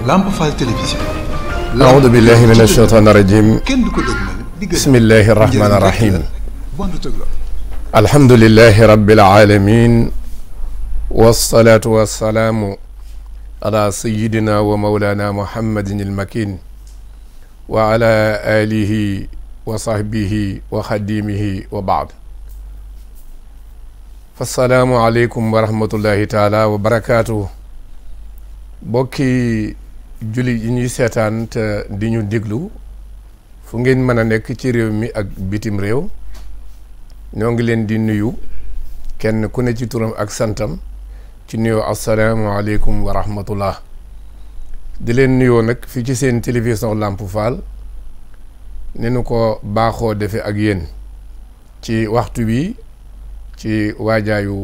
Lamp Fall Télévision. أعوذ بالله من الشيطان الرجيم. بسم الله الرحمن الرحيم. الحمد لله رب العالمين والصلاة والسلام على سيدنا ومولانا محمد المكين وعلى آله وصحبه وخديمه وبعد. فالسلام عليكم ورحمة الله تعالى وبركاته. bokki julli yi ñuy seetaan te di ñu déglu fu ngeen mën a nekk ci réew mi ak bitim réew ñoo ngi leen di nuyu kenn ku ne ci turam ak santam ci nuyoo asalaamaaleykum wa rahmatullah di leen nuyoo nag fii ci seen télévision Lamp Fall ne nu ko baaxoo defe ak yéen ci waxtu wi ci waajaayu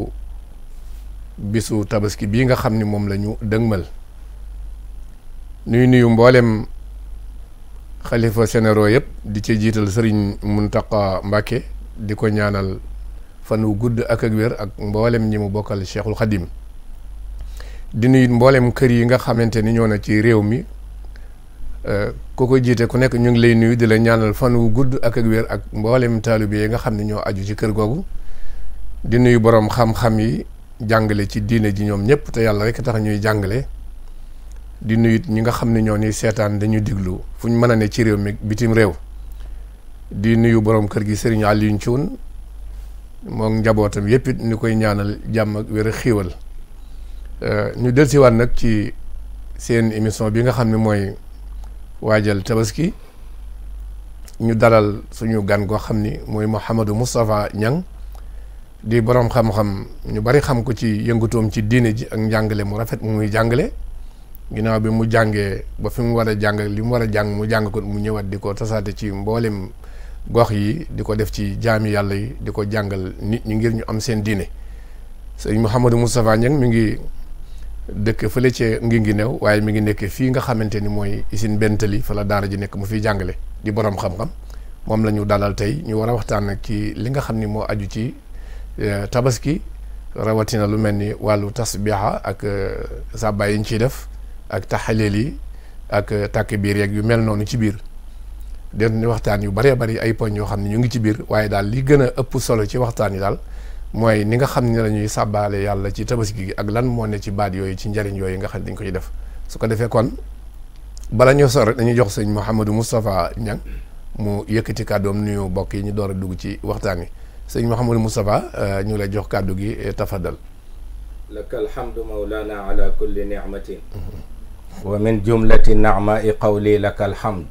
bisu tabaski bii nga xam ni moom la ñu dëgmal nuyu mboolem xalifa généraux yëpp di ci jiital sëriñ Muntaqa Mbàkke di ko ñaanal fan wu gudd ak wér ak mboolem ñi mu bokkal Cheikhul Khadim di nuyu mboolem kër yi nga xamante ni ñoo na ci réew mi ku ko jiite ku nekk ñu ngi lay nuyu di la ñaanal fan wu gudd ak wér ak mboolem taalibe yi nga xam ne ñoo aju ci kër googu di nuyu borom xam-xam yi jàngale ci diine ji ñoom ñëpp te yàlla rek tax ñuy jàngale. di nuyut ñi nga xam ne ñoo ni seetaan dañu diglu fu ñu mën a ne ci réew mi bitim réew di nuyu borom kër gi Serigne Alioune Thioune moom njabootam yëpp it ñu koy ñaanal jàmm ak wér a xiiwal ñu dellusiwaat nag ci seen émission bi nga xam ne mooy waajal tabaski ñu dalal suñu gan goo xam ni mooy Mouhamadou Moustapha Niang di borom xam-xam ñu bari xam ko ci yëngutoom ci diine ji ak njàngale mu rafet mu muy jàngale. ginnaaw bi mu jàngee ba fi mu war a jàng li mu war a jàng mu jàng ko mu ñëwaat di ko tasaate ci mboolem gox yi di ko def ci jaami yàlla yi di ko jàngal nit ñi ngir ñu am seen diine sëñ Mouhamadou Moustapha Niang mi ngi dëkk fële ci Nginguinéo waaye mi ngi nekk fii nga xamante ni mooy usine Bentali fa la daara ji nekk mu fiy jàngale di borom xam-xam moom la ñu dalal tey ñu war a waxtaan ak ci li nga xam ni moo aju ci tabaski rawatina lu mel ni wàllu tasbiha ak sàbba yi ñu ciy def. ak taxaleel yi ak tàkk biir yeeg yu mel noonu ci biir den waxtaan yu bëree bëri ay poñ yoo xam ne ñu ngi ci biir waaye daal li gën a ëpp solo ci waxtaan yi daal mooy ni nga xam ne la ñuy sàbbaale yàlla ci tabaski gi ak lan moo ne ci baat yooyu ci njëriñ yooyu nga xam ne dañ ko ci def su ko defee kon bala ñoo sor rek dañuy jox sëñ Mouhamadou Moustapha Niang mu yëkkati kàddoom nuyu bokk yi ñu door a dugg ci waxtaan wi sëñ Mouhamadou Moustapha ñu lay jox kàddu gi tafadal laka alhamdu mawlana ala kulli nicmatin wa min jumlati nacmaai qawli laka alhamd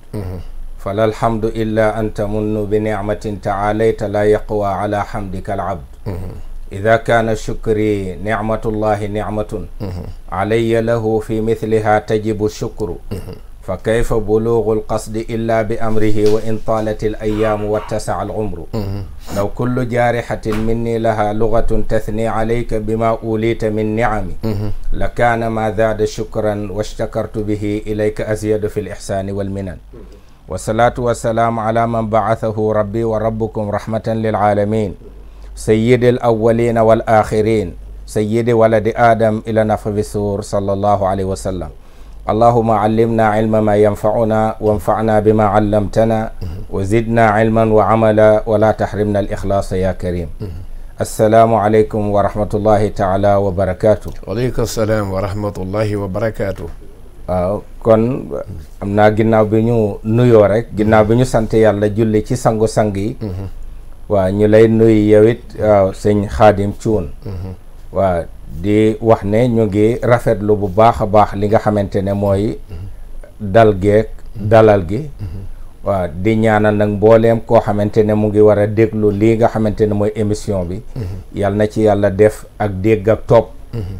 fala alhamdu illa an tamunnu bi nicmatin taalayta la yaqwa ala xamdika alabd ida kaana shukri nicmatullahi nicmatun calaya lahu fi mithliha tajibu shukru fa kayfa bulugu alqasdi illa bi amrihi wa in taalat alayaamu wattasaca alcumru law kullu jaarixatin minni laha lugatun tathni calayka bima uliita min nicami la kaana ma zaada shukran washtakartu bihi ilayka azyadu fi lixsaani walminan wasalaatu wasalaamu ala man bacaثahu rabbi wa rabbukum rahmatan lilcaalamin sayyidi alawalina walaxirin sayyidi waladi adam ila nafabi suur sallallahu alayhi wa sallam allahuma callimna cilma ma yanfacuna wanfacna bima callamtana wa zidna cilman wa camala wala taxrimna alixlaasa ya karim assalaamu aleykum wa rahmatullahi taala wa barakatuh waaleykum salaam wa rahmatullahi wa barakatuh waaw kon am naa ginnaaw bi ñu nuyoo rek ginnaaw bi ñu sant yàlla julli ci sangu-sang yi waaw ñu lay nuyu yow it waaw sëñ Xaadim Cuun waaw di wax ne ñu ngi rafetlu bu baax a baax li nga xamante ne mooy dal geek dalal gi waaw di ñaanal nag mbooleem koo xamante ne mu ngi war a déglu lii nga xamante ne mooy émission bi yàlla na ci yàlla def ak dégg ak topp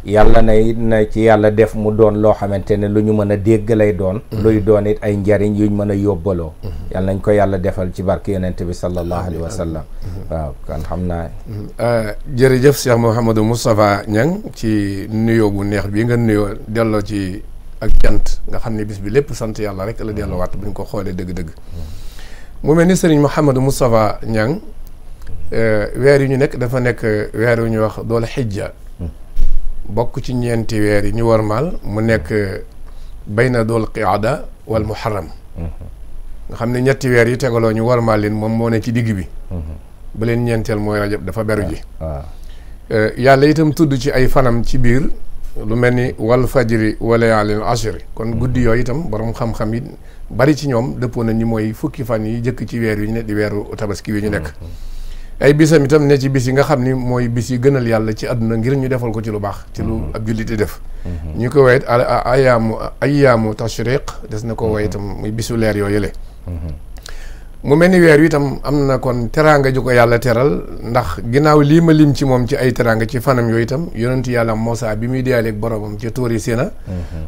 yàlla na ci yàlla def mu doon loo xamante ne lu ñu mën a dégg lay doon luy doon it ay njariñ yuñ mën a yóbbaloo yàlla nañ ko yàlla defal ci barke yonent bi sallallahu alayhi wa sallam waaw kon xam naa jërëjëf Cheikh Mouhamadou Moustapha Niang ci nuyoo bu neex bi nga nuyoo delloo ci ak cant nga xam ne bis bi lépp sant yàlla rek la delloowaat bu ñu ko xoolee dëgg-dëgg mu mel ni sëriñ Mouhamadou Moustapha Niang weer yi ñu nekk dafa nekk weer yu ñu wax doole xijja bokk ci ñeenti weer yi ñu warmaal mu nekk bayna dool qiada wal muharram nga xam ne ñetti weer yi tegaloo ñu warmaal leen moom moo ne ci digg bi ba leen ñeenteel mooy rajab dafa beru ji yàlla itam tudd ci ay fanam ci biir lu mel ni wal fajri wa layaalin ashri kon guddi yooyu itam borom xam-xam yi bari ci ñoom dëppoo na ñi mooy fukki fan yi jëkk ci weer yu ñu ne di weeru tabaski wi ñu nekk ay bisam itam ne ci bis yi nga xam ni mooy bis yi gënal yàlla ci àdduna ngir ñu defal ko ci lu baax ci lu ab jullit di def ñu ko woyet ayaamu tashriq des na ko woy itam muy bisu leer yoo yële mu mel ni weer wi itam am na kon teraanga ju ko yàlla teral ndax ginnaaw lii ma lim ci moom ci ay teraanga ci fanam yooyu itam yonentu yàlla Muusaa bi muy diyaaleeg boromam ci tuuri Sina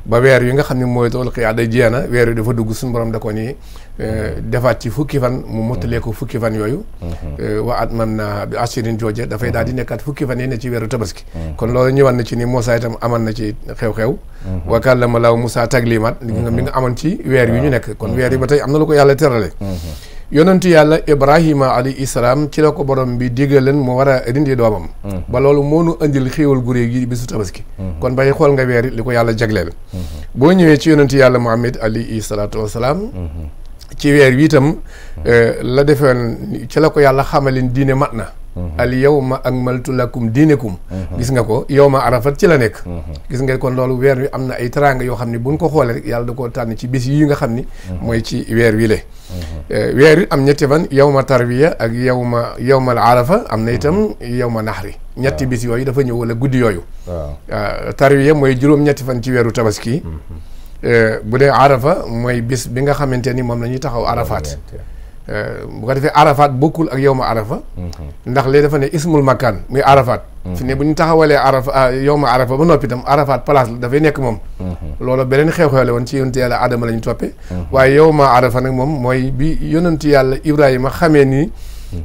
ba weer wi nga xam ne mooy tool xiyaada jeena weer wi dafa dugg suñu borom da ko ni defaat ci fukki fan mu mottalee ko fukki fan yooyu wa atmamnaa bi ashrin jooje dafay daal di nekkaat fukki fan yi ne ci weeru tabaski kon loolu ñëwaat na ci ni Muusaa itam aman na ci xew-xew wa kallama Allaahu Muusaa takliiman mi nga amoon ci weer wi ñu nekk kon weer yi ba tey am na lu ko yàlla terale yonentu yàlla Ibrahima alayhi salaam ci la ko borom bi diggal leen mu war a rindi doomam ba loolu moo nu andil xéewal gu réy gi bisu tabaski kon bay xool nga weer li ko yàlla jagleel boo ñëwee ci yonentu yàlla Muhammad alayhi salaatu wasalaam ci weer wi itam la defeen ci la ko yàlla xamaleen diine mat na al yawma akmaltu lakum diinekum gis nga ko yawma arafat ci la nekk gis nga kon loolu weer wi am na ay teraanga yoo xam ne buñ ko xoolee rek yàlla da koo tànn ci bis yi nga xam ni mooy ci weer wi le weer wi am ñetti fan yawma tarwiya ak yawmal arafa am na itam yawma naxri ñetti bis yooyu dafa ñëw wala guddi yooyu tarwiya mooy juróom-ñetti fan ci weeru tabaski bu dee arafa mooy bis bi nga xamante ni moom la ñuy taxaw arafaat bu ko defee arafat bokkul ak yow ma arafa ndax léegi dafa ne ismul makkaan muy arafat fi ne bu ñu taxawalee arafa yow ma arafa ba noppi itam arafat place la dafay nekk moom loolu beneen xew-xew la woon ci yonentu yàlla Adama la ñu toppee waaye yow ma arafa nag moom mooy bi yonentu yàlla Ibrahima xamee ni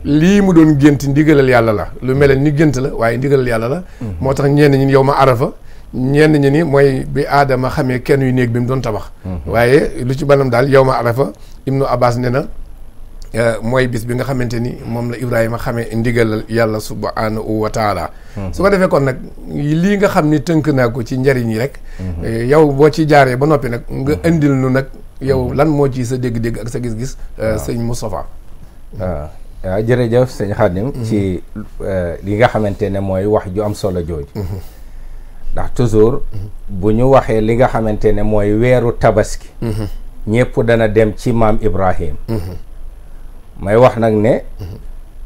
lii mu doon gént ndigalal yàlla la lu mel ni gént la waaye ndigalal yàlla la moo tax ñenn ñi yow ma arafa ñenn ñi ni mooy bi Adama xamee kenn yu néeg bi mu doon tabax waaye lu ci banam daal yow ma arafa Ibnu Abbas ne na mooy bis bi nga xamante ni moom la Ibrahima xamee ndigalal yàlla subhanahu wa taala su ko defee kon nag lii nga xam ni tënk naa ko ci njariñ yi rek yow boo ci jaaree ba noppi nag nga indil nu nag yow lan moo ci sa dégg-dégg ak sa gis-gis sëñ Moustapha waaw jërëjëf sëñ Khadim ci li nga xamante ne mooy wax ju am solo jooju ndax toujours bu ñu waxee li nga xamante ne mooy weeru tabaski ñëpp dana dem ci maam Ibrahim may wax nag ne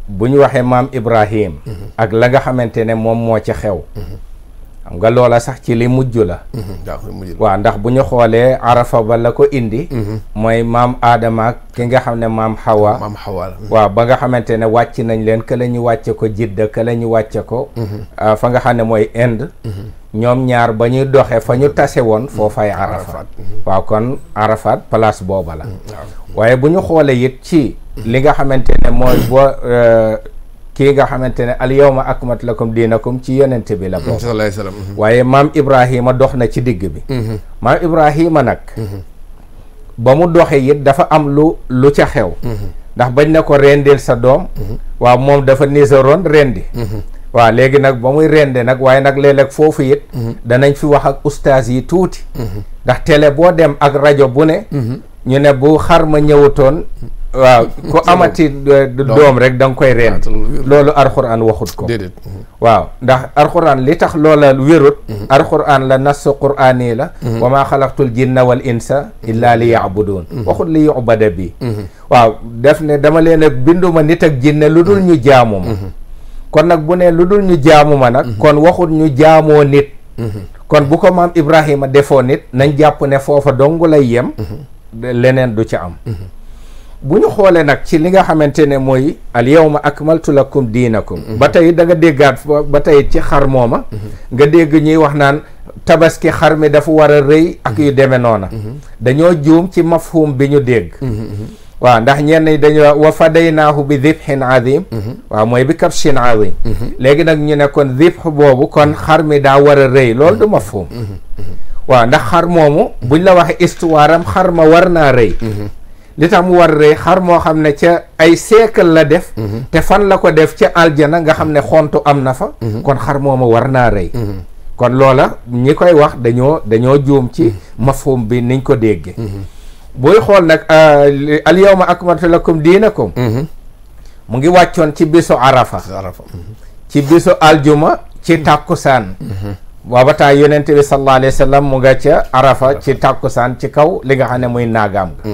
bu ñu waxee maam Ibrahim ak la nga xamante ne moom moo ci xew xam nga loola sax ci li mujj la waaw ndax bu ñu xoolee arafa ba la ko indi mooy maam Aadama ak ki nga xam ne maam Hawa waaw ba nga xamante ne wàcc nañ leen ka la ñu wàcce ko Jidda ka la ñu wàcce ko fa nga xam ne mooy Inde ñoom ñaar ba ñuy doxee fa ñu tase woon foofay Arafat waaw kon Arafat place booba la waaye bu ñu xoolee it ci li nga xamante ne mooy boo kii nga xamante ne al yawma akmaltu lakum diinakum ci yonente bi la bokk sallallahu alayhi wasallam waaye maam Ibrahima dox na ci digg bi maam Ibrahima nag ba mu doxee it dafa am lu ca xew ndax bañ na ko rendil sa doom waaw moom dafa niseroon rendi waaw léegi nag ba muy rende nag waaye nag léeg-léeg foofu it danañ fi wax ak ustaas yi tuuti ndax télé boo dem ak rajo bu ne ñu ne bu xar ma ñëwutoon waaw ku amati doom rek da nga koy rend loolu alxuraan waxut ko waaw ndax alxuraan li tax loola wérut alxuraan la nassu quraani la wa maa xalaqtul jinna wal insa illa li yaabuduun waxut li yubada bi waaw def ne dama leen a binduma nit ak jinne lu dul ñu jaamu ma kon nag bu ne lu dul ñu jaamu ma nag kon waxut ñu jaamoo nit kon bu ko maam Ibrahima defoo nit nañ jàpp ne foofa dong lay yem leneen du ca am bu ñu xoolee nag ci li nga xamante ne mooy al yawma akmaltu lakum diinakum ba tey da nga déggaat ba tey ci xar mooma nga dégg ñuy wax naan tabaski xar mi dafa war a rëy ak yu demee noona dañoo juum ci mafhum bi ñu dégg waaw ndax ñenn ñi dañoo wa fadaynaahu bi dibhin azim waaw mooy bi kabshin azim léegi nag ñu ne kon dibh boobu kon xar mi daa war a rëy loolu du mafhum waaw ndax xar moomu buñ la waxee histoire am xar ma war naa rëy li tax mu war rëy xar moo xam ne ca ay siècle la def te fan la ko def ca aljana nga xam ne xontu am na fa kon xar mooma war naa rëy kon loola ñi koy wax dañoo juum ci mafhum bi niñ ko déggee booy xool nag al yawma akmaltu lakum diinakum mu ngi wàccoon ci bisu arafa ci bisu aljuma ci tàkkusaan booba taa yonent bi sallallahu alayhi wa sallam mu nga ca arafa ci tàkkusaan ci kaw li nga xam ne muy naagaam ga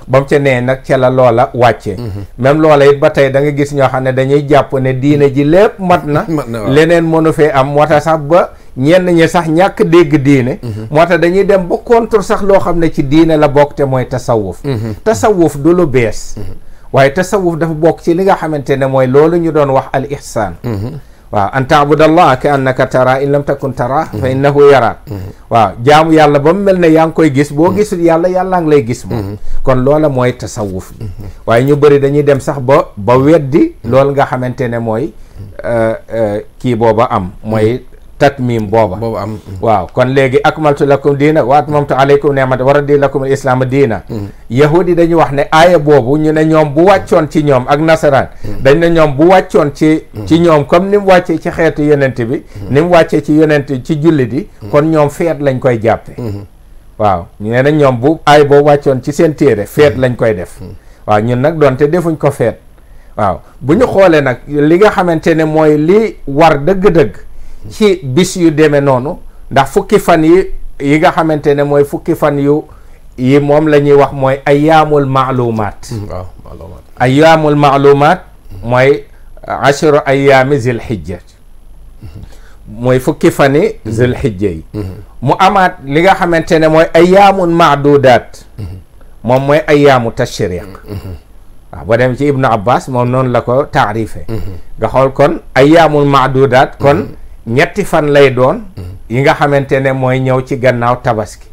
ba mu ca nee nag ca la loola wàcce même loola it ba tey da nga gis ñoo xam ne dañuy jàpp ne diine ji lépp mat na leneen mënu fee am moo tax sax ba ñenn ñi sax ñàkk dégg diine moo tax dañuy dem ba contre sax loo xam ne ci diine la bokk te mooy tasawuf tasawuf du lu bees waaye tasawuf dafa bokk ci li nga xamante ne mooy loolu ñu doon wax al ihsaan waaw an taabudallah ka annaka tara in lam takun tara fa innahu yaraak waaw jaamu yàlla ba mu mel ne yaa ngi koy gis boo gisul yàlla yàllaa ngi lay gis moom kon loola mooy tasawuf bi waaye ñu bëri dañuy dem sax ba weddi loolu nga xamante ne mooy kii booba am mooy tatmim booba am waaw kon léegi akmaltu lakum diina wa atmamtu alaykum ni'mati wa raditu lakum al islaama diina yahudi dañu wax ne aaya boobu ñu ne ñoom bu wàccoon ci ñoom ak nasaraan dañ ne ñoom bu wàccoon ci ñoom comme ni mu wàccee ci xeetu yonent bi ni mu wàccee ci yonent ci jullit yi kon ñoom feet lañ koy jàppe waaw ñu ne nañ ñoom bu aaya boobu wàccoon ci seen téere feet lañ koy def waaw ñun nag doonte defuñ ko feet waaw bu ñu xoolee nag li nga xamante ne mooy li war dëgg-dëgg ci bis yu demee noonu ndax fukki fan yi nga xamante ne mooy fukki fan yi moom la ñuy wax mooy ayyaamul maalumaat ayyaamul maalumaat mooy ashru ayyaami zil hijja mooy fukki fani zil hijja yi mu amaat li nga xamante ne mooy ayyaamun maadudaat moom mooy ayyaamu tashriq waaw boo dem ci ibnu abbas moom noonu la ko taarife nga xool kon ayyaamul maadudaat kon ñetti fan lay doon yi nga xamante ne mooy ñëw ci gannaaw tabaski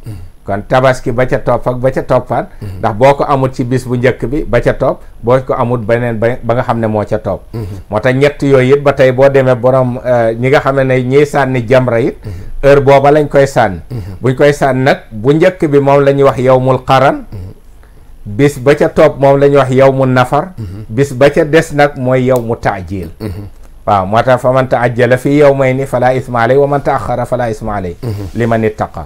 kon tabaski ba ca topp ak ba ca toppaat ndax boo ko amul ci bis bu njëkk bi ba ca topp boo ko amul beneen ba nga xam ne moo ca topp moo tax ñett yooyu it ba tey boo demee borom ñi nga xam ne ñiy sànni jamra it heure booba lañ koy sànni buñ koy sànni nag bu njëkk bi moom la ñuy wax yawmul qaran bis ba ca topp moom la ñuy wax yawmu nafar bis ba ca des nag mooy yawmu taajil waaw moo tax fa man taajjala fii yawmayni fala isma alay wa man taaxara fala isma alay liman ittaqa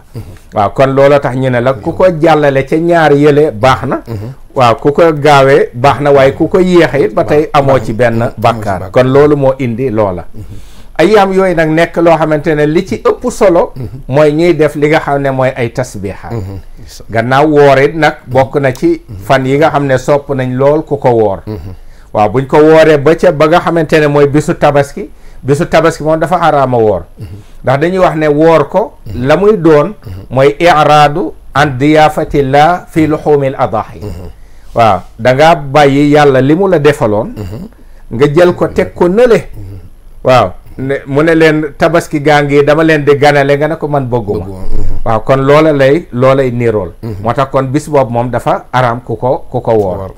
waaw kon looloo tax ñu ne la ku ko jàllale ca ñaar yële baax na waaw ku ko gaawee baax na waaye ku ko yéexe it ba tey amoo ci benn bàkkaar kon loolu moo indi loola ayyaam yooyu nag nekk loo xamante ne li ci ëpp solo mooy ñuy def li nga xam ne mooy ay tasbiha gannaaw woor it nag bokk na ci fan yi nga xam ne sopp nañ lool ku ko woor waaw buñ ko wooree ba nga xamante ne mooy bisu tabaski moom dafa xaraama woor ndax dañuy wax ne woor ko la muy doon mooy iraadu an diyaafatillah fi luxumil adahi waaw dangaa bàyyi yàlla li mu la defaloon nga jël ko teg ko nële waaw mu ne leen tabaski gaa ngi dama leen di ganale nga ne ko man bëgguma waaw kon loolay nirool moo tax kon bis boobu moom dafa araam ku ko woor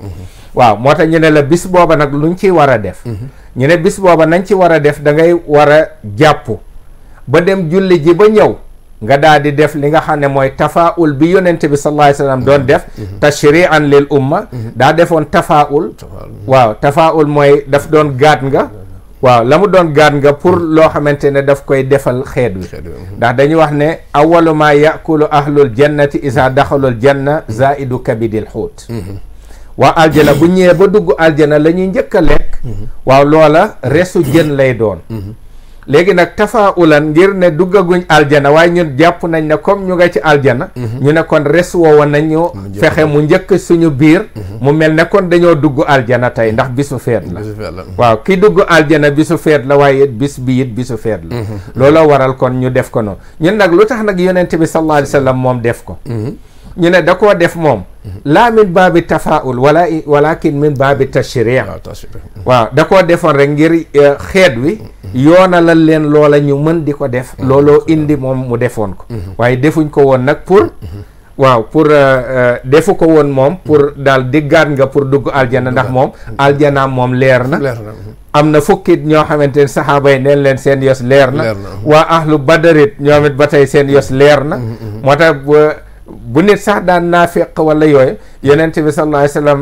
waaw moo tax ñu ne la bis booba nag luñ ci war a def ñu ne bis booba nañ ci war a def da ngay war a jàpp ba dem julli ji ba ñëw nga daal di def li nga xam ne mooy tafaul bi yonente bi sallallahu alayhi wasallam doon def tashri'an lil umma daa defoon tafaul waaw tafaul mooy daf doon gaat nga waaw la mu doon gaat nga pour loo xamante ne daf koy defal xeet wi ndax dañuy wax ne awwalu ma yakulu ahlul jannati isa daxalul janna zaidu kabidil xuut waa aljana bu ñëwee ba dugg aljana la ñuy njëkk a lekk waaw loola resu jën lay doon léegi nag tafaulan ngir ne duggaguñ aljana waaye ñun jàpp nañ ne comme ñu nga ci aljana ñu ne kon res woowa nañu fexe mu njëkk suñu biir mu mel ne kon dañoo dugg aljana tey ndax bisu feet la waaw ki dugg aljana bisu feet la waaye bis bi it bisu feet la looloo waral kon ñu def ko noonu ñun nag lu tax nag yonente bi sallallahu alayhi wa sallam moom def ko ñu ne da koo def moom laa min baabi tafaul walakin min baabi tashri' waaw da koo defoon rek ngir xeet wi yoonalal leen loola ñu mën di ko def looloo indi moom mu defoon ko waaye defuñ ko woon nag pour defu ko woon moom pour daal diggaat nga pour dugg aljana ndax moom aljanaam moom leer na am na fukkit ñoo xamante ne saxaaba yi neen leen seen yos leer na waa ahlu badarit ñoom it ba tey seen yos leer na moo tax bu nit sax daan naafiq wala yooyu yonent bi sallallahu alayhi wa sallam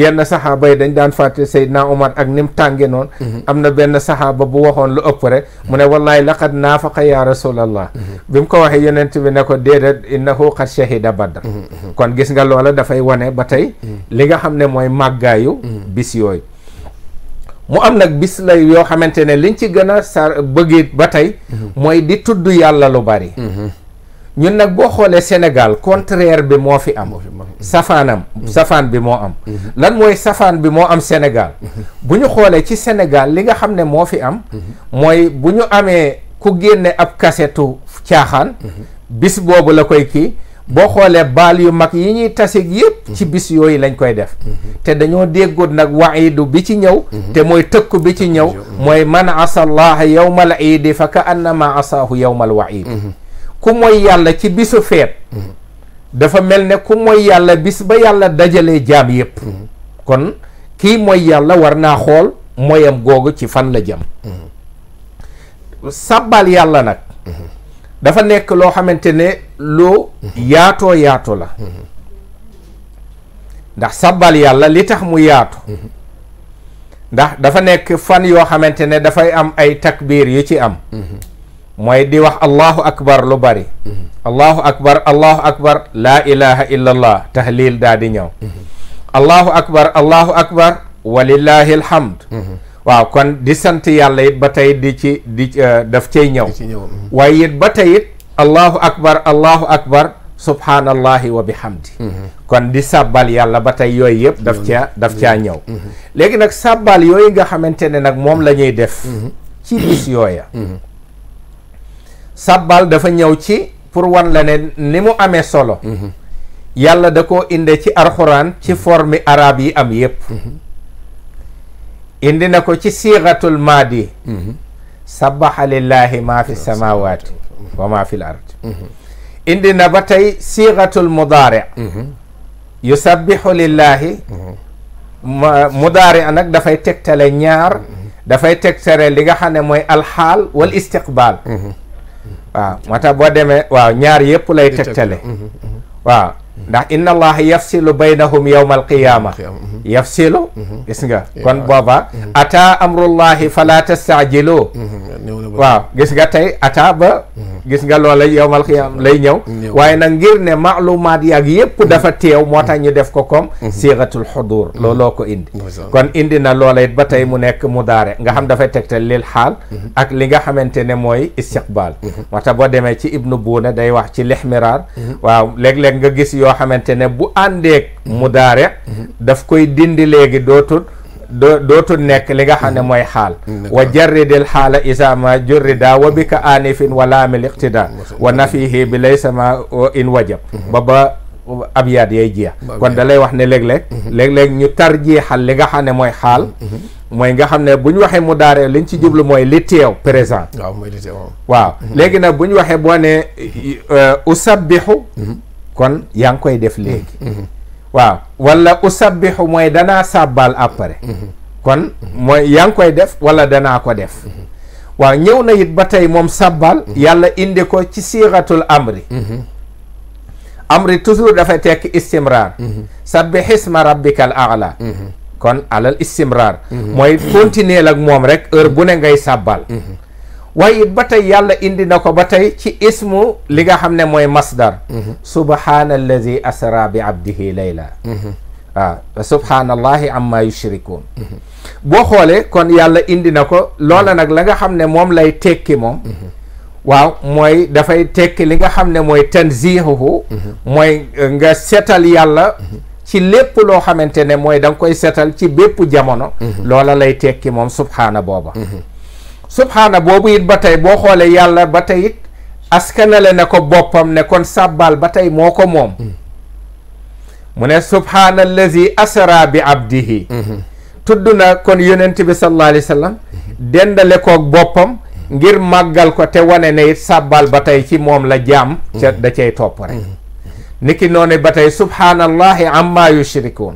yenn saxaaba yi dañ daan fàtte Seydina Omar ak ni mu tànge noonu am na benn saxaaba bu waxoon lu ëpp rek mu ne wallahi laqad naafaqa ya rasulallah bi mu ko waxee yonent bi ne ko déedéet innahu qad shahida badr kon gis nga loola dafay wane ba tey li nga xam ne mooy màggaayu bis yooyu mu am nag bis la yoo xamante ne liñ ci gën a bëggit ba tey mooy di tudd yàlla lu bari ñun nag boo xoolee Sénégal contraire bi moo fi am safaan bi moo am lan mooy safaan bi moo am Sénégal bu ñu xoolee ci Sénégal li nga xam ne moo fi am mooy bu ñu amee ku génne ab kasetu caaxaan bis boobu la koy kii boo xoolee baal yu mag yi ñuy tasig yëpp ci bis yooyu lañ koy def te dañoo déggoon nag waidu bi ci ñëw te mooy tëkku bi ci ñëw mooy man asallaha yawmal iidi fa ka annama asaahu yawmal waid ku mooy yàlla ci bisu feet dafa mel ne ku mooy yàlla bis ba yàlla dajalee jaam yépp kon kii mooy yàlla war naa xool mooyam googu ci fan la jëm sàbbal yàlla nag dafa nekk loo xamante ne lu yaatoo yaatu la ndax sàbbal yàlla li tax mu yaatu ndax dafa nekk fan yoo xamante ne dafay am ay takbiir yu ci am mooy di wax allahu akbar lu bari allahu akbar laa ilaha illa allah tahlil daa di ñëw allahu akbar walillahi alhamd waaw kon di sant yàlla it ba tey daf cay ñëw waaye it ba tey it allahu akbar subhanallahi wa bihamdi kon di sàbbal yàlla ba tey yooyu yëpp daf caa ñëw léegi nag sàbbal yooyu nga xamante ne nag moom la ñuy def ci bis yooya sàbbal dafa ñëw ci pour wan la ne ni mu amee solo yàlla da koo inde ci alxuraan ci forme arab yi am yépp indi na ko ci siixatul maadi sabaxa lillahi maa fi samawati wa maa fi l ard indi na ba tey siixatul mudaari yusabixu lillahi mudaari nag dafay tegtale ñaar dafay tegtale li nga xam ne mooy alxaal wal istiqbaal waaw moo tax boo demee waaw ñaar yëpp lay tegtale waaw ndax inna allaha yafsilu baynahum yawma alqiyama yafsilu gis nga kon booba ata amrullahi fala tastaajilu waaw gis nga tey ata ba gis nga loola yawma alqiyama lay ñëw waaye nag ngir ne maalumaat yaag yëpp dafa teew moo tax ñu def ko comme sigatul xudur looloo ko indi kon indi na loola it ba tey mu nekk mudaare nga xam dafay tegtal lil xaal ak li nga xamante ne mooy istiqbaal moo tax boo demee ci ibnu buuna day wax ci lixmiraar waaw léeg-léeg nga gis yoo xamante ne bu àndeek mudaare daf koy dindi léegi dootul nekk li nga xam ne mooy xaal wa jarridil xaala isa ma jurrida wa bika anifin wa laamil iqtida wa nafihi bi laysa ma in wajab ba abyaat yay jeex kon da lay wax ne léeg-léeg ñu tarjiixal li nga xam ne mooy xaal mooy nga xam ne bu ñu waxee mudaare liñ ci jublu mooy li teew présent waaw léegi nag bu ñu waxee boo ne usabbihu kon yaa ngi koy def léegi waaw wala usabbihu mooy danaa sàbbal après kon mooy yaa ngi koy def wala danaa ko def waaw ñëw na it ba tey moom sàbbal yàlla indi ko ci siixatul amri toujours dafay tekk istimrar sabbih isma rabbikal a'la kon alal istimrar mooy continuer ak moom rek heure bu ne ngay sàbbal waaye it ba tey yàlla indi na ko ba tey ci ismu li nga xam ne mooy masdar subhaana allazi asra bi abdihi layla waaw subhaanallahi amma yushrikuun boo xoolee kon yàlla indi na ko loola nag la nga xam ne moom lay tekki moom waaw mooy dafay tekki li nga xam ne mooy tanzihuhu mooy nga setal yàlla ci lépp loo xamante ne mooy da nga koy setal ci bépp jamono loola lay tekki moom subhaana booba subhaana boobu it ba tey boo xoolee yàlla ba tey it askanale na ko boppam ne kon sàbbal ba tey moo ko moom mu ne subhaana allazi asra bi abdihi tudd na kon yonent bi sallallahu alayhi wa sallam dendale koog boppam ngir màggal ko te wane ne it sàbbal ba tey ci moom la jaam ca da cay topp rek niki noonu ba tey subhaanallahi amma yushrikuun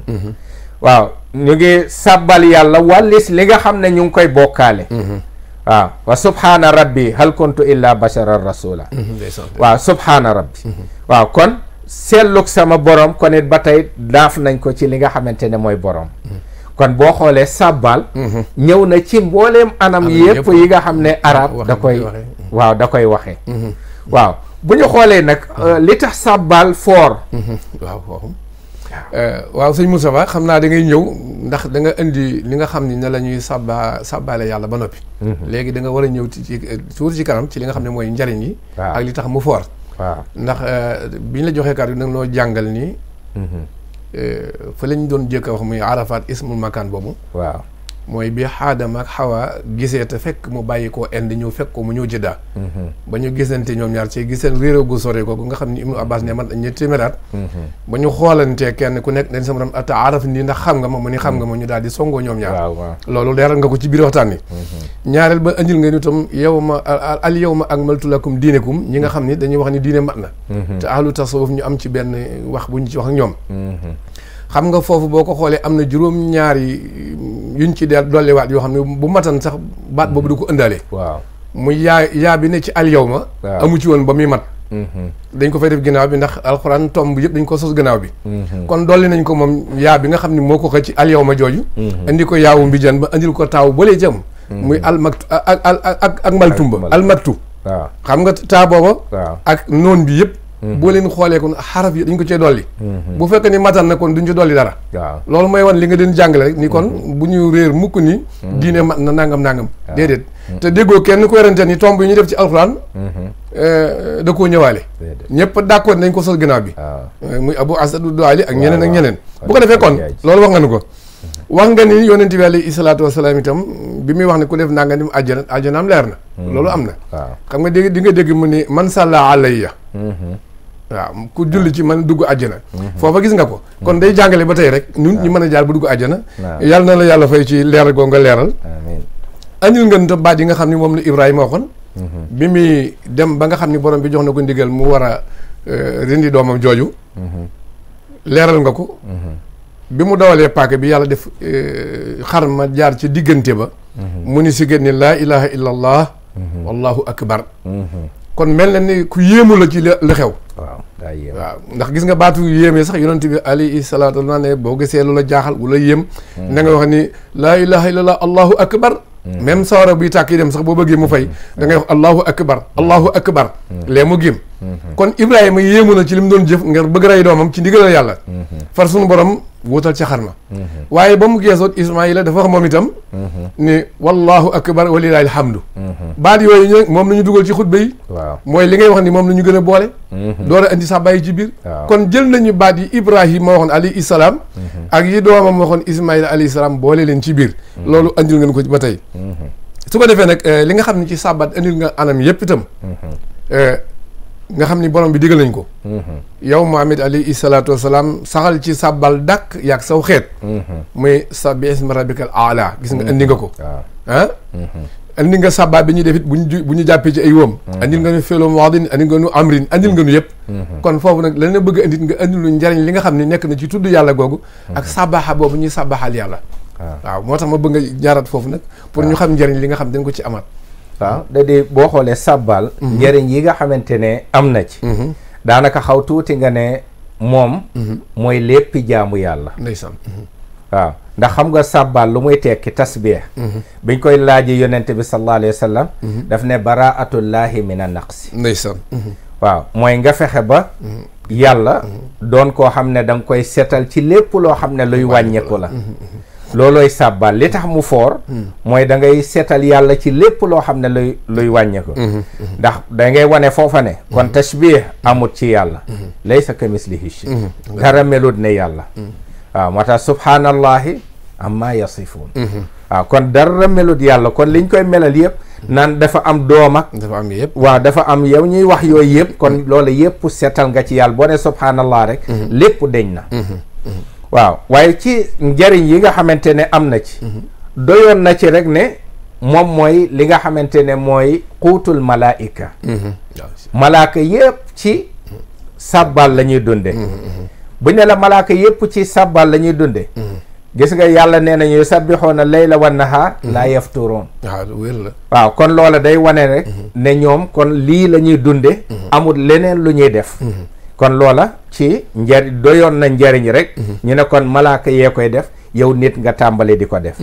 waaw ñu ngi sàbbal yàlla wàllis li nga xam ne ñu ngi koy bokkaale waaw wa subhaana rabbi hal kuntu illa basharan rasula waaw subhaana rabbi waaw kon seetlug sama borom kon it ba tey daaf nañ ko ci li nga xamante ne mooy borom kon boo xoolee sàbbaal ñëw na ci mbooleem anam yépp yi nga xam ne arab da koy waaw da koy waxee waaw bu ñu xoolee nag li tax sàbbaal foor waaw sëñ Moustapha xam naa da ngay ñëw ndax da nga indi li nga xam ni ne la ñuy sàbbaale yàlla ba noppi léegi da nga war a ñëw ci tuuti ci kanam ci li nga xam ne mooy njariñ yi ak li tax mu foor waaw ndax bi ñu la joxee kàddu nag noo jàngal nii fa lañ doon jëkk a wax muy arafat ismul makaan boobu waaw mooy bi Aadama ak Xawa gisee te fekk mu bàyyi koo indi ñëw fekk ko mu ñëw jëddaa ba ñu gisante ñoom ñaar ci giseen réeréw gu sore kooku nga xam ni Ibnu Abbas ne man ñetti téeméeraat ba ñu xoolantee kenn ku nekk dañ sama ram ata araf nii ndax xam nga ma mu ni xam nga ma ñu daal di songoo ñoom ñaar loolu leeral nga ko ci biir waxtaan ni ñaareel ba andil nga ni itam al yawma akmaltu lakum diinakum ñi nga xam ni dañuy wax ni diine mat na te ahlu tasawuf ñu am ci benn wax bu ñu ci wax ak ñoom xam nga foofu boo ko xoolee am na juróom-ñaari yuñ ci dolliwaat yoo xam ne bu matan sax baat boobu du ko ëndaale waaw mu yaa bi ne ci al yawma amu ci woon ba muy mat dañ ko fay def ginnaaw bi ndax alxuraan tomb yëpp dañ ko sos ginnaaw bi kon dolli nañ ko moom yaa bi nga xam ne moo ko xëcc ci al yawma jooju indi ko yaawu mbijan ba indil ko taaw balee jëm muy almaktu ak maltumba almaktu waaw xam nga taa booba ak noon bi yëpp boo leen xoolee kon xaraf yi dañ ko cee dolli bu fekkee ni matan na kon duñ ci dolli dara loolu mooy wan li nga den jàngale rek ni kon bu ñu réer mukk ni diine mat na nangam déedéet te déggoo kenn ko werante ni tomb yi ñu def ci alxuraan da koo ñëwaale ñëpp d'accord nañ ko sos gannaaw bi muy Abu Asadu Duali ak ñeneen ak ñeneen bu ko defee kon loolu wax nga ni ko wax nga ni yonent bi alayhi salaatu wasalaam itam bi muy wax ne ku def nanga ni mu àjjanaam leer na loolu am na xam nga di nga dégg mu ni man sàlla alayya waaw ku julli ci man dugg àjjana foofa gis nga ko kon day jàngale ba tey rek ñun ñu mën a jaar ba dugg àjjana yàlla na la yàlla fay ci leeral goo nga leeral andil ngeen tam baat yi nga xam ni moom la Ibrahima waxoon bi muy dem ba nga xam ni borom bi jox na ko ndigal mu war a rendi doomam jooju leeral nga ko bi mu dawalee paaka bi yàlla def xar ma jaar ci diggante ba mu ni si gën ni laa ilaha illa allah wallahu akbar kon mel na ni ku yéemu la ci li xew waaw ndax gis nga baatu yéemee sax yonent bi alayhi salaatu wa ne boo gisee lu la jaaxal wala yéem na nga wax ni laa ilaha illa allah allahu akbar même sawara buy tàkk yi dem sax boo bëggee mu fay da ngay wax allahu akbar lee mu gim kon Ibrahima yéemu na ci li mu doon jëf ngir bëgg rey doomam ci ndigalal yàlla far suñu borom wuutal ca xar ma waaye ba mu geesoot Ismaayila dafa wax moom itam ni wallahu akbar walilahi alhamdu baat yooyu ñu moom la ñu dugal ci xutba yi mooy li ngay wax ni moom la ñu gën a boole door a indi sax bàyyi ci biir kon jël nañu baat yi Ibrahima waxoon alayhi salaam ak yi doomam waxoon Ismaayila alayhi salaam boole leen ci biir loolu andil ngeen ko ba tey su ko defee nag li nga xam ne ci sàbbaat andil nga anam yépp itam nga xam ni borom bi digal nañ ko yow Muhammad alayhi salaatu wasalaam saxal ci sàbbal dàkk yaag saw xeet muy sabbi isma rabbikal aala gis nga andi nga ko andi nga sàbbaat bi ñuy def it bu ñu jàppee ci ay woom andil nga nu feloom wax din andil nga nu amrin andil nga nu yëpp kon foofu nag la na bëgg andit nga andil lu njariñ li nga xam ne nekk na ci tudd yàlla googu ak sàbbaxa boobu ñuy sàbbaxal yàlla waaw moo tax ma bëgg nga jaaraat foofu nag pour ñu xam njariñ li nga xam dañ ko ci amaat waaw da di boo xoolee sàbbaal njëriñ yi nga xamante ne am na ci daanaka xaw tuuti nga ne moom mooy léppi jaamu yàlla ndeysaan waaw ndax xam nga sàbbaal lu muy tekki tasbih biñ koy laaji yonente bi sallallahu alayhi wa sallam daf ne baraatullahi min a naqsi ndeysaan waaw mooy nga fexe ba yàlla doon koo xam ne da nga koy setal ci lépp loo xam ne luy wàññeeku la loolooy sàbbaal li tax mu foor mooy da ngay seetal yàlla ci lépp loo xam ne luy wàññeeku ndax da ngay wane foofa ne kon tashbih amut ci yàlla laysa kamislihi shay dara melut ne yàlla waaw moo tax subhaanallahi amma yasifuun waaw kon dara melut yàlla kon liñ koy melal yëpp naan dafa am doom ak dafa am yëpp waaw dafa am yow ñuy wax yooyu yëpp kon loolu yëpp seetal nga ci yàlla boo ne subhaanallah rek lépp deñ na waaw waaye ci njariñ yi nga xamante ne am na ci doyoon na ci rek ne moom mooy li nga xamante ne mooy xuutul malaika malaaka yépp ci sàbbal la ñuy dunde bu ne la malaaka yépp ci sàbbal la ñuy dunde gis nga yàlla nee nañu yusabbixuuna layla wa nahaar laa yafturoon waaw kon loola day wane rek ne ñoom kon lii la ñuy dunde amul leneen lu ñuy def kon loola ci njariñ doyoon na njariñ rek ñu ne kon malaaka yee koy def yow nit nga tàmbali di ko def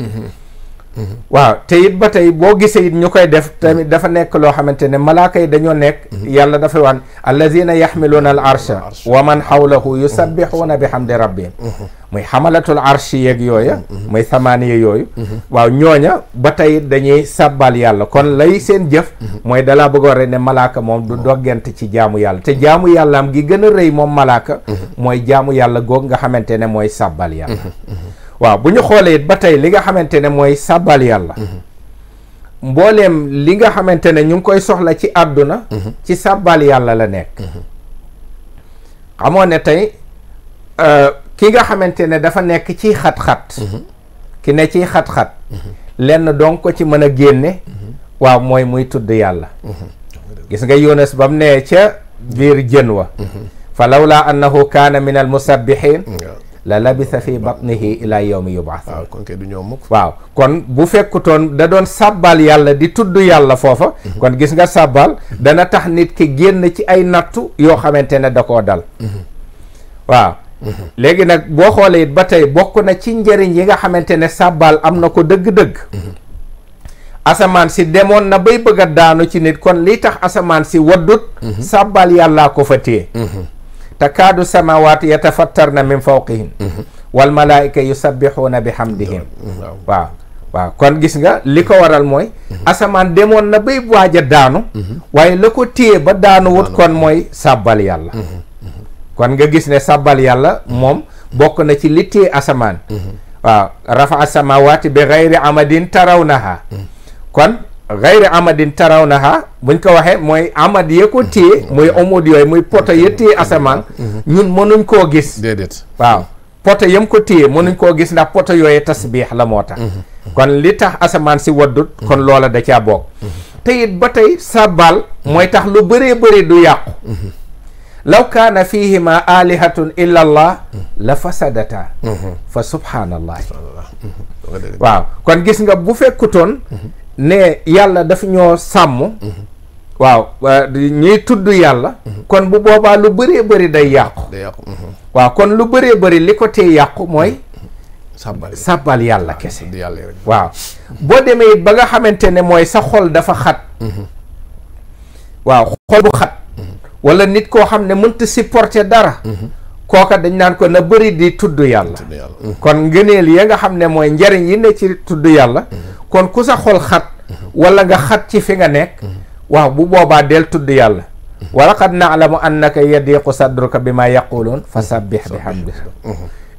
waaw te it ba tey boo gisee it ñu koy def tamit dafa nekk loo xamante ne malaaka yi dañoo nekk yàlla dafay wan allazina yaxmiluuna al arsha wa man xawlahu yusabbixuuna bi hamdi rabbihim muy xamalatul arshi yeeg yooya muy samaaniya yooyu waaw ñooña ba tey dañuy sàbbal yàlla kon lay seen jëf mooy dalaa bëggoon rek ne malaaka moom du doggante ci jaamu yàlla te jaamu yàllaam gi gën a rëy moom malaaka mooy jaamu yàlla goog nga xamante ne mooy sàbbal yàlla waaw bu ñu xoolee it ba tey li nga xamante ne mooy sàbbal yàlla mbooleem li nga xamante ne ñu ngi koy soxla ci àdduna ci sàbbal yàlla la nekk xamoo ne tey ki nga xamante ne dafa nekk ci xat-xat ki ne ciy xat-xat lenn donc ko ci mën a génne waaw mooy muy tudd yàlla gis nga Yunus ba mu ne ca biir jën wa fa lawlaa annahu kaana min al musabbihin la labisa fi batnihi ila yawmi yub'ath waaw kon kay du ñëw mukk waaw kon bu fekkutoon da doon sàbbal yàlla di tudd yàlla foofa kon gis nga sàbbal dana tax nit ki génn ci ay nattu yoo xamante ne da koo dal waaw léegi nag boo xoolee it ba tey bokk na ci njëriñ yi nga xamante ne sàbbal am na ko dëgg-dëgg asamaan si demoon na bay bëgg a daanu ci nit kon li tax asamaan si waddut sàbbal yàllaa ko fa téye takaadu samawaati yatafattarna min fawqihim wal malaayika yusabbixuuna bi hamdihim waaw kon gis nga li ko waral mooy asamaan demoon na bay waaj a daanu waaye la ko téye ba daanu wut kon mooy sàbbal yàlla kon nga gis ne sàbbal yàlla moom bokk na ci li téye asamaan waaw rafa samawaati bi gayri amadin tarawnaha kon gayri amadin tarawnaha buñ ko waxee mooy amad ya ko téye muy omud yooyu muy poto ya téye asamaan ñun mënuñ koo gis déedéet waaw poto yam ko téye mënuñ koo gis ndax poto yooyu tasbiix la moo tax kon li tax asamaan si waddut kon loola da caa bokk te it ba tey sàbbal mooy tax lu bëree bëri du yàqu law kaana fihima alihatun illa allah la fasadata fa subhaanallahi waaw kon gis nga bu fekkutoon ne yàlla daf ñoo sàmm waaw ñuy tudd yàlla kon bu boobaa lu bëree bëri day yàqu waaw kon lu bëree bëri li ko tee yàqu mooy sàbbal yàlla kese waaw boo demee it ba nga xamante ne mooy sa xol dafa xat waaw xol bu xat wala nit koo xam ne mënta supporter dara kooka dañ naan ko na bëri di tudd yàlla kon ngëneel ya nga xam ne mooy njariñ yi ne ci tudd yàlla kon ku sa xol xat wala nga xat ci fi nga nekk waaw bu boobaa del tudd yàlla wa laqad na'lamu annaka yadiqu sadruka bima yaquluun fa sabbih bihamdihi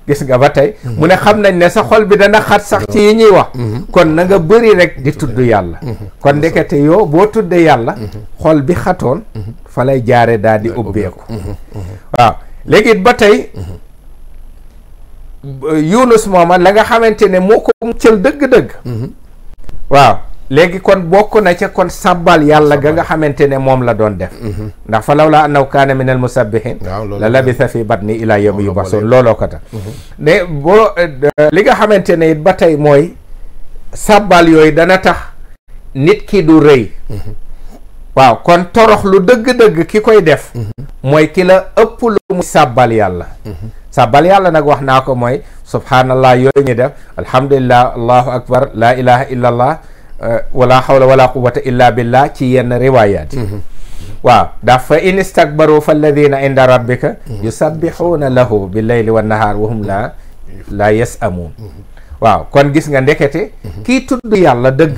gis nga ba tey mu ne xam nañ ne sa xol bi dana xat sax ci yi ñuy wax kon na nga bëri rek di tudd yàlla kon ndekete yoo boo tuddee yàlla xol bi xatoon fa lay jaare daal di ubbeeku waaw léegi ba tey Yunus mooma la nga xamante ne moo ko cël dëgg-dëgg waaw léegi kon bokk na ca kon sàbbal yàlla ga nga xamante ne moom la doon def ndax fa lawlaa annahu kaana min al musabbihin la labitha fi batni ila yawmi yub'asun looloo ko tax ne boo li nga xamante ne it ba tey mooy sàbbal yooyu dana tax nit ki du rëy waaw kon torox lu dëgg-dëgg ki koy def mooy ki la ëpp lu mu sàbbal yàlla sàbbal yàlla nag wax naa ko mooy subhanallah yooyu ñu def alhamdulillah allahu akbar la ilaha illa allah wala hawla wala quwwata illa billah ci yenn riwaayaat waaw daf fa in istakbaru fa alladina inda rabbika yusabbixuuna lahu bil layli wan nahaar wa hum la yasamuun waaw kon gis nga ndekete kii tudd yàlla dëgg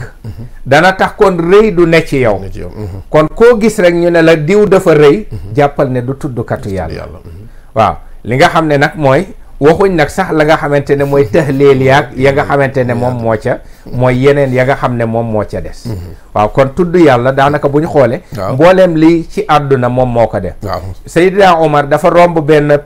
dana tax kon rëy du ne ci yow kon koo gis rek ñu ne la diw dafa rëy jàppal ne du tuddkatu yàlla waaw li nga xam ne nag mooy waxuñ nag sax la nga xamante ne mooy tahleel yaag ya nga xamante ne moom moo ca mooy yeneen ya nga xam ne moom moo ca des waaw kon tudd yàlla daanaka bu ñu xoolee mbooleem lii ci àdduna moom moo ko def Seydina Omar dafa romb benn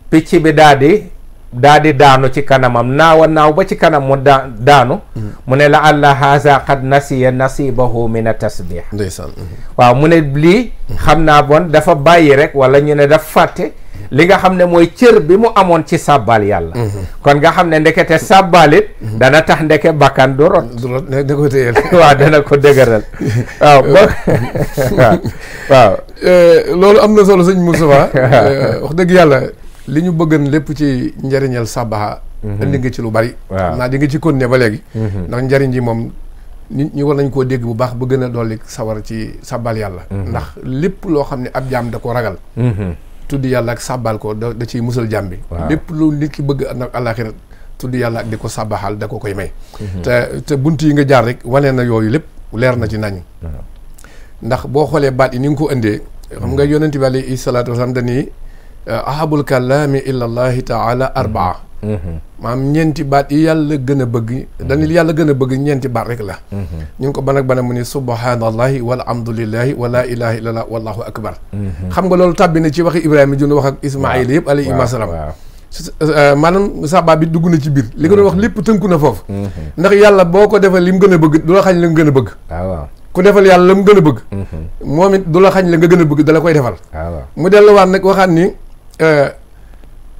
picc bi daa di daanu ci kanamam naaw ba ci kanam mu daanu mu ne la allah haza qad nasiya nasibahu min a tasbih ndeysaan waaw mu ne lii xam naa bon dafa bàyyi rek wala ñu ne daf fàtte li nga xam ne mooy cër bi mu amoon ci sàbbaal yàlla kon nga xam ne ndekete sàbbaalit dana tax ndeke bakkan du rot da ko téyel waaw dana ko dëgëral waaw waaw loolu am na solo sëñ Moustapha wax dëgg yàlla li ñu bëggan lépp ci njëriñal sàbbaha indi nga ci lu bari naa di nga ci continuer ba léegi ndax njëriñ ji moom nit ñi war nañ koo dégg bu baax ba gën a dolli sawar ci sàbbal yàlla ndax lépp loo xam ne ab jaam da ko ragal tudd yàlla ak sàbbal ko da ciy musal jaam bi lépp lu nit ki bëgg nag àllaaxira tudd yàlla ak di ko sàbbaxal da ko koy may te bunt yi nga jaar rek wane na yooyu lépp leer na ci nañ ndax boo xoolee baat yi ni nga ko indee xam nga yonent bi alayhi salaatu wasalaam dañuy ahabul kalaami ila allahi taala arbaa maam ñeenti baat yi yàlla gën a bëgg dañu yàlla gën a bëgg ñeenti baat rek la ñu ngi ko ban ak bana mu ni subhanallahi walhamdulillahi wa la ilaha illallah wallahu akbar xam nga loolu tàbbi na ci waxi Ibrahima jun wax ak Ismaayil yëpp alayhi salaam maanaam sàbbaa bi dugg na ci biir li nga doon wax lépp tënku na foofu ndax yàlla boo ko defal li mu gën a bëgg du la xañ la nga gën a bëgg ku defal yàlla la mu gën a bëgg moom it du la xañ la nga gën a bëgg dala koy defal mu delluwaat nag waxaat ni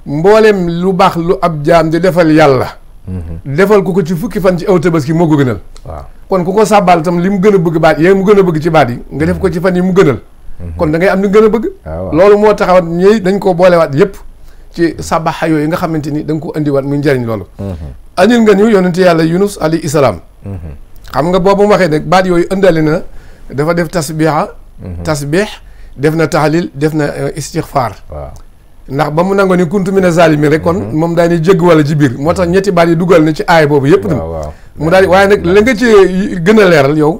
mbooleem lu baax lu ab jaam di defal yàlla defal ku ko ci fukki fan ci aw tabaski moo ko gënal kon ku ko sàbbaal tam li mu gën a bëgg baat yee mu gën a bëgg ci baat yi nga def ko ci fan yi mu gënal kon da ngay am li gën a bëgg loolu moo taxawat ñi dañ koo boolewaat yépp ci sabaxa yooyu nga xamante ni da nga ko indiwaat muy njëriñ loolu andil nga ñu yonente yàlla Yunus alayhi salaam xam nga boobu mu waxee nag baat yooyu ëndale na dafa def tasbix def na tahlil def na istixfaar ndax ba mu nangoo ni kuntu mina zalimin rek kon moom daal di jégg wala ci biir moo tax ñetti baat yi dugal na ci aay boobu yëpp tam mu daal di waaye nag la nga ci gën a leeral yow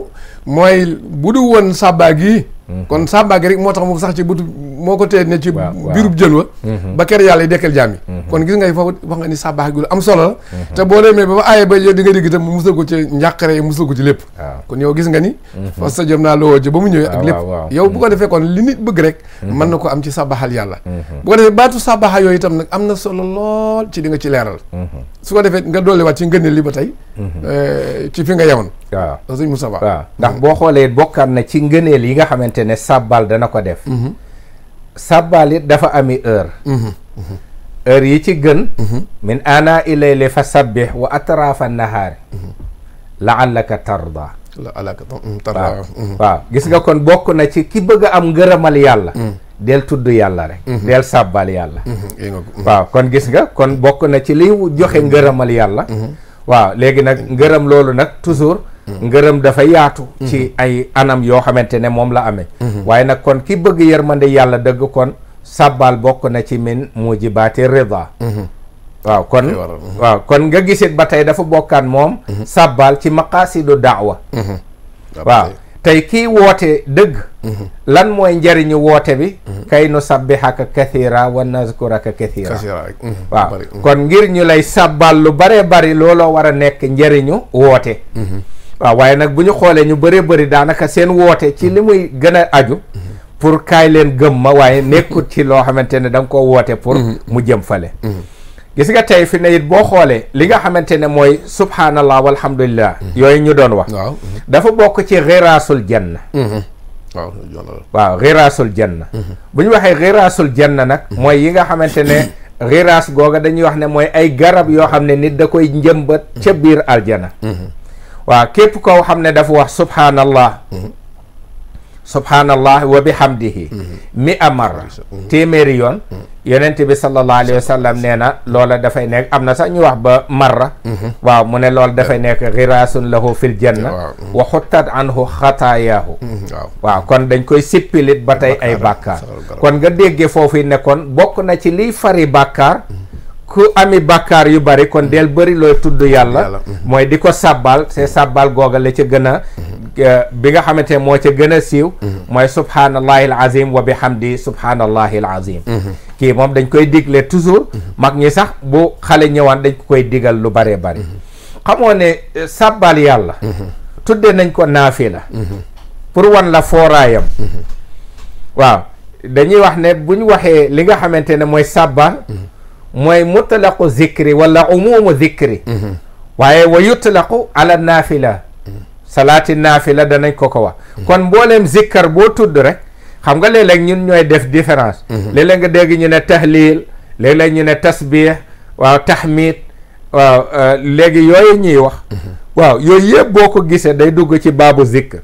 mooy bu du woon sàbbaa gi kon sàbbaa gi rek moo tax moom sax ci butu moo ko tee ne ci biirub jën wa ba kere yàlla yi dekkal jaam yi kon gis ngay foofu wax nga ni sàbbaa gi lu am solo la te boo demee ba aaye ba di nga dégg tam mu musal ko ci njàqare yi musal ko ci lépp kon yow gis nga ni fas sa jëm naa lowoo ci ba mu ñëwee ak lépp yow bu ko defee kon li nit bëgg rek mën na ko am ci sàbbaxal yàlla bu ko defee baatu sàbbaxa yooyu itam nag am na solo lool ci di nga ci leeral su ko defee nga dolliwaat ci ngëneel li ba tey ci fi nga yemoon waaw sëñ Moussa waaw ndax boo xoolee bokkaat na ci ngëneel yi nga xamante ne sàbbal dana ko def sàbbal it dafa ami heure yi ci gën min ana ilayli fa sabbih wa atrafa nahaari laallaka tarda waaw gis nga kon bokk na ci ki bëgg a am ngërëmal yàlla del tudd yàlla rek del sàbbal yàlla waaw kon gis nga kon bokk na ci liy joxe ngërëmal yàlla waaw léegi nag ngërëm loolu nag toujours ngërëm dafa yaatu ci ay anam yoo xamante ne moom la amee waaye nag kon ki bëgg yërmande yàlla dëgg kon sàbbal bokk na ci min mujibaati rida waaw kon nga gisit ba tey dafa bokkaan moom sàbbal ci maqaasidu daawa waaw tey kii woote dëgg lan mooy njëriñu woote bi kay nu sabbihaka kathira wa nazkuraka kathira waaw kon ngir ñu lay sàbbal lu bare bari looloo war a nekk njëriñu woote waaw waaye nag bu ñu xoolee ñu bëree bëri daanaka seen woote ci li muy gën a aju pour kaay leen gëm ma waaye nekkut ci loo xamante ne da nga ko woote pour mu jëm fale gis nga tey fi ne it boo xoolee li nga xamante ne mooy subhanallah walhamdulillah yooyu ñu doon wax dafa bokk ci xiraasul janna waaw xiraasul janna bu ñu waxee xiraasul janna nag mooy yi nga xamante ne xiraas googa dañuy wax ne mooy ay garab yoo xam ne nit da koy njëmbat ca biir aljana waaw képp koo xam ne dafa wax subhanallah wa bihamdihi mi amar téeméeri yoon yonent bi sallallahu alayhi wa sallam nee na loola dafay nekk am na sax ñu wax ba marra waaw mu ne loolu dafay nekk xiraasun lahu fil janna wa xuttat anhu xataayaahu waaw kon dañ koy sippilit ba tey ay bàkkaar kon nga déggee foofu ne kon bokk na ci liy fari bàkkaar ku ami bàkkaar yu bari kon del bëri looy tudd yàlla mooy di ko sàbbal c'est sàbbal googa la ca gën a bi nga xamante ne moo ca gën a siiw mooy subhanallahi al azim wa bihamdi subhanallahi al azim kii moom dañ koy digle toujours mag ñi sax bu xale ñëwaan dañ ko koy digal lu baree bari xamoo ne sàbbal yàlla tudde nañ ko naafila pour wan la fooraayam waaw dañuy wax ne buñ waxee li nga xamante ne mooy sàbbal mooy mutlaqu zikri wala umumu zikri waaye wa yutlaqu ala naafila salaati naafila danañ ko wax kon mbooleem zikkar boo tudd rek xam nga léeg-léeg ñun ñooy def différence léeg-léeg nga dégg ñu ne tahlil léeg-léeg ñu ne tasbih waaw tahmid waaw léegi yooyu ñuy wax waaw yooyu yëpp boo ko gisee day dugg ci baabu zikr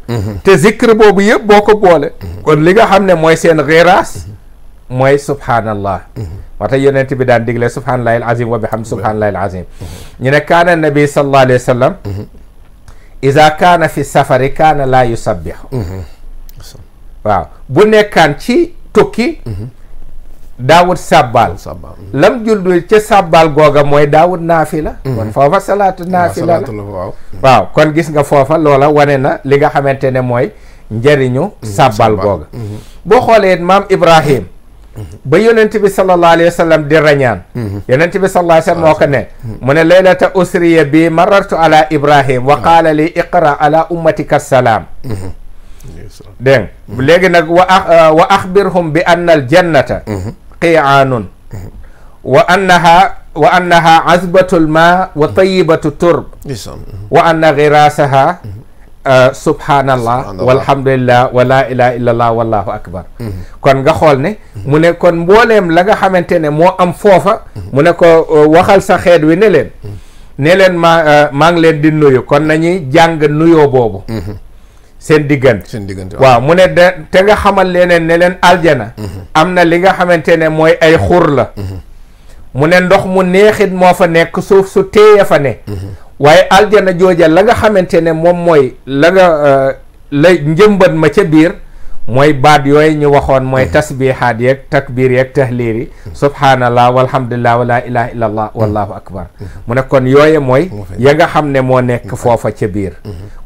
te zikr boobu yëpp boo ko boole kon li nga xam ne mooy seen xiraas mooy subhanallah moo tax yonent bi daan digle subhanallahi al azim wa bihamdi subhanallahi al azim ñu ne kaana nabi sallallahu alayhi wa sallam iza kaana fi safari kaana laa yusabbihu waaw bu nekkaan ci tukki daawut sàbbaal lam juldu ca sàbbaal googa mooy daawut naafila kon foofa salaatu naafila la waaw kon gis nga foofa loola wane na li nga xamante ne mooy njëriñu sàbbaal googa boo xoolee maam Ibrahim ba yonent bi sallallahu alayhi wa sallam di rañaan yonent bi sallallahu alayhi wa sallam moo ko ne mu ne laylata usriya bi marartu ala Ibrahim wa qaala li iqra ala ummatika salaam dégg léegi nag wa axbirhum bi anna al jannata qiyaanun wa annaha azbatul ma wa tayyibatu turb wa anna ghirasaha subhanallah walhamdulillah wa la ilaha illallah wallahu akbar kon nga xool ne mu ne kon mbooleem la nga xamante ne moo am foofa mu ne ko waxal sa xeet wi ne leen maa ngi leen di nuyu kon nañuy jàng nuyoo boobu seen diggante waaw mu ne te nga xamal leneen ne leen aljana am na li nga xamante ne mooy ay xur la mu ne ndox mu neexit moo fa nekk suuf su téye fa ne waaye aljana jooja la nga xamante ne moom mooy la nga la njëmbat ma ca biir mooy baat yooyu ñu waxoon mooy tasbihaat yeeg takbir yeeg tahliir yi subhanallah walhamdulillah wa la ilaha illallah wallahu akbar mu ne kon yooye mooy ya nga xam ne moo nekk foofa ca biir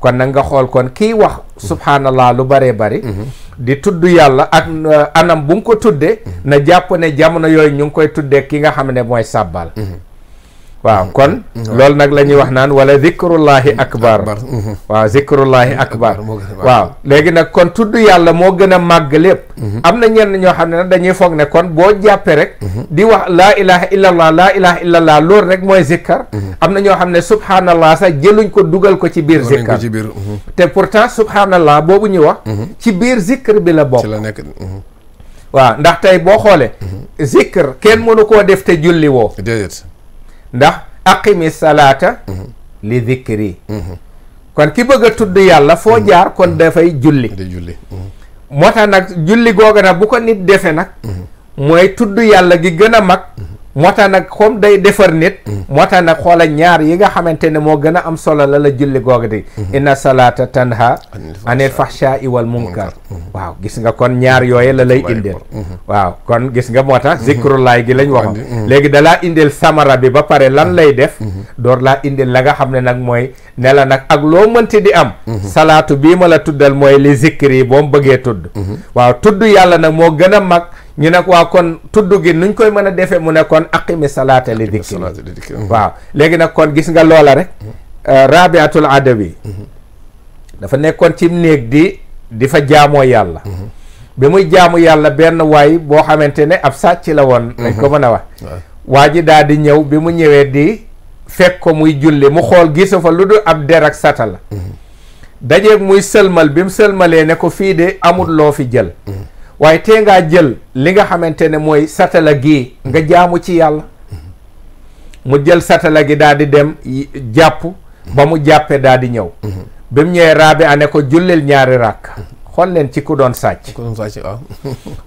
kon nag nga xool kon kii wax subhanallah lu bëree bëri di tudd yàlla ak anam bu nga ko tuddee na jàpp ne jamono yooyu ñu ngi koy tuddee ki nga xam ne mooy sàbbal waaw kon loolu nag la ñuy wax naan wala zikrullahi akbar waaw zikrullahi akbar waaw léegi nag kon tudd yàlla moo gën a màgg lépp am na ñenn ñoo xam ne nag dañuy foog ne kon boo jàppee rek di wax laa ilaha illallah laa ilaha illallah loolu rek mooy zikkar am na ñoo xam ne subhanallah sax jëluñ ko dugal ko ci biir zikkar te pourtant subhanallah boobu ñu wax ci biir zikkar bi la bokk waaw ndax tey boo xoolee zikkar kenn mënu koo def te julli woo ndax aqimi salaata li dhikri kon ki bëgg a tudd yàlla foo jaar kon dafay julli moo tax nag julli googa nag bu ko nit defe nag mooy tudd yàlla gi gën a mag moo tax nag comme day defar nit moo tax nag xoola ñaar yi nga xamante ne moo gën a am solo la julli googa di inna salaata tanha anil fahsha'i wal munkar waaw gis nga kon ñaar yooye la lay indil waaw kon gis nga moo tax zikrullaay gi lañ waxoon léegi dalaa indil samara bi ba pare lan lay def door laa indil la nga xam ne nag mooy ne la nag ak loo mënti di am salaatu bii ma la tuddal mooy li zikri yi boo mu bëggee tudd waaw tudd yàlla nag moo gën a mag ñu ne waa kon tudd gi nuñ koy mën a defee mu ne kon aqimi salaata li dikri waaw léegi nag kon gis nga loola rek Rabiatul Adawi dafa nekkoon ci néeg di fa jaamoo yàlla bi muy jaamu yàlla benn waay boo xamante ne ab sàcc la woon dañ ko mën a wax waa ji daal di ñëw bi mu ñëwee di fekk ko muy julli mu xool gisu fa lu dul ab der ak sata la dajeeg muy sëlmal bi mu sëlmalee ne ko fii de amul loo fi jël waaye tee ngaa jël li nga xamante ne mooy satala gi nga jaamu ci yàlla mu jël satala gi daal di dem jàpp ba mu jàppee daal di ñëw bi mu ñëwee raabi ane ko jullil ñaari ràkk xool leen ci ku doon sàcc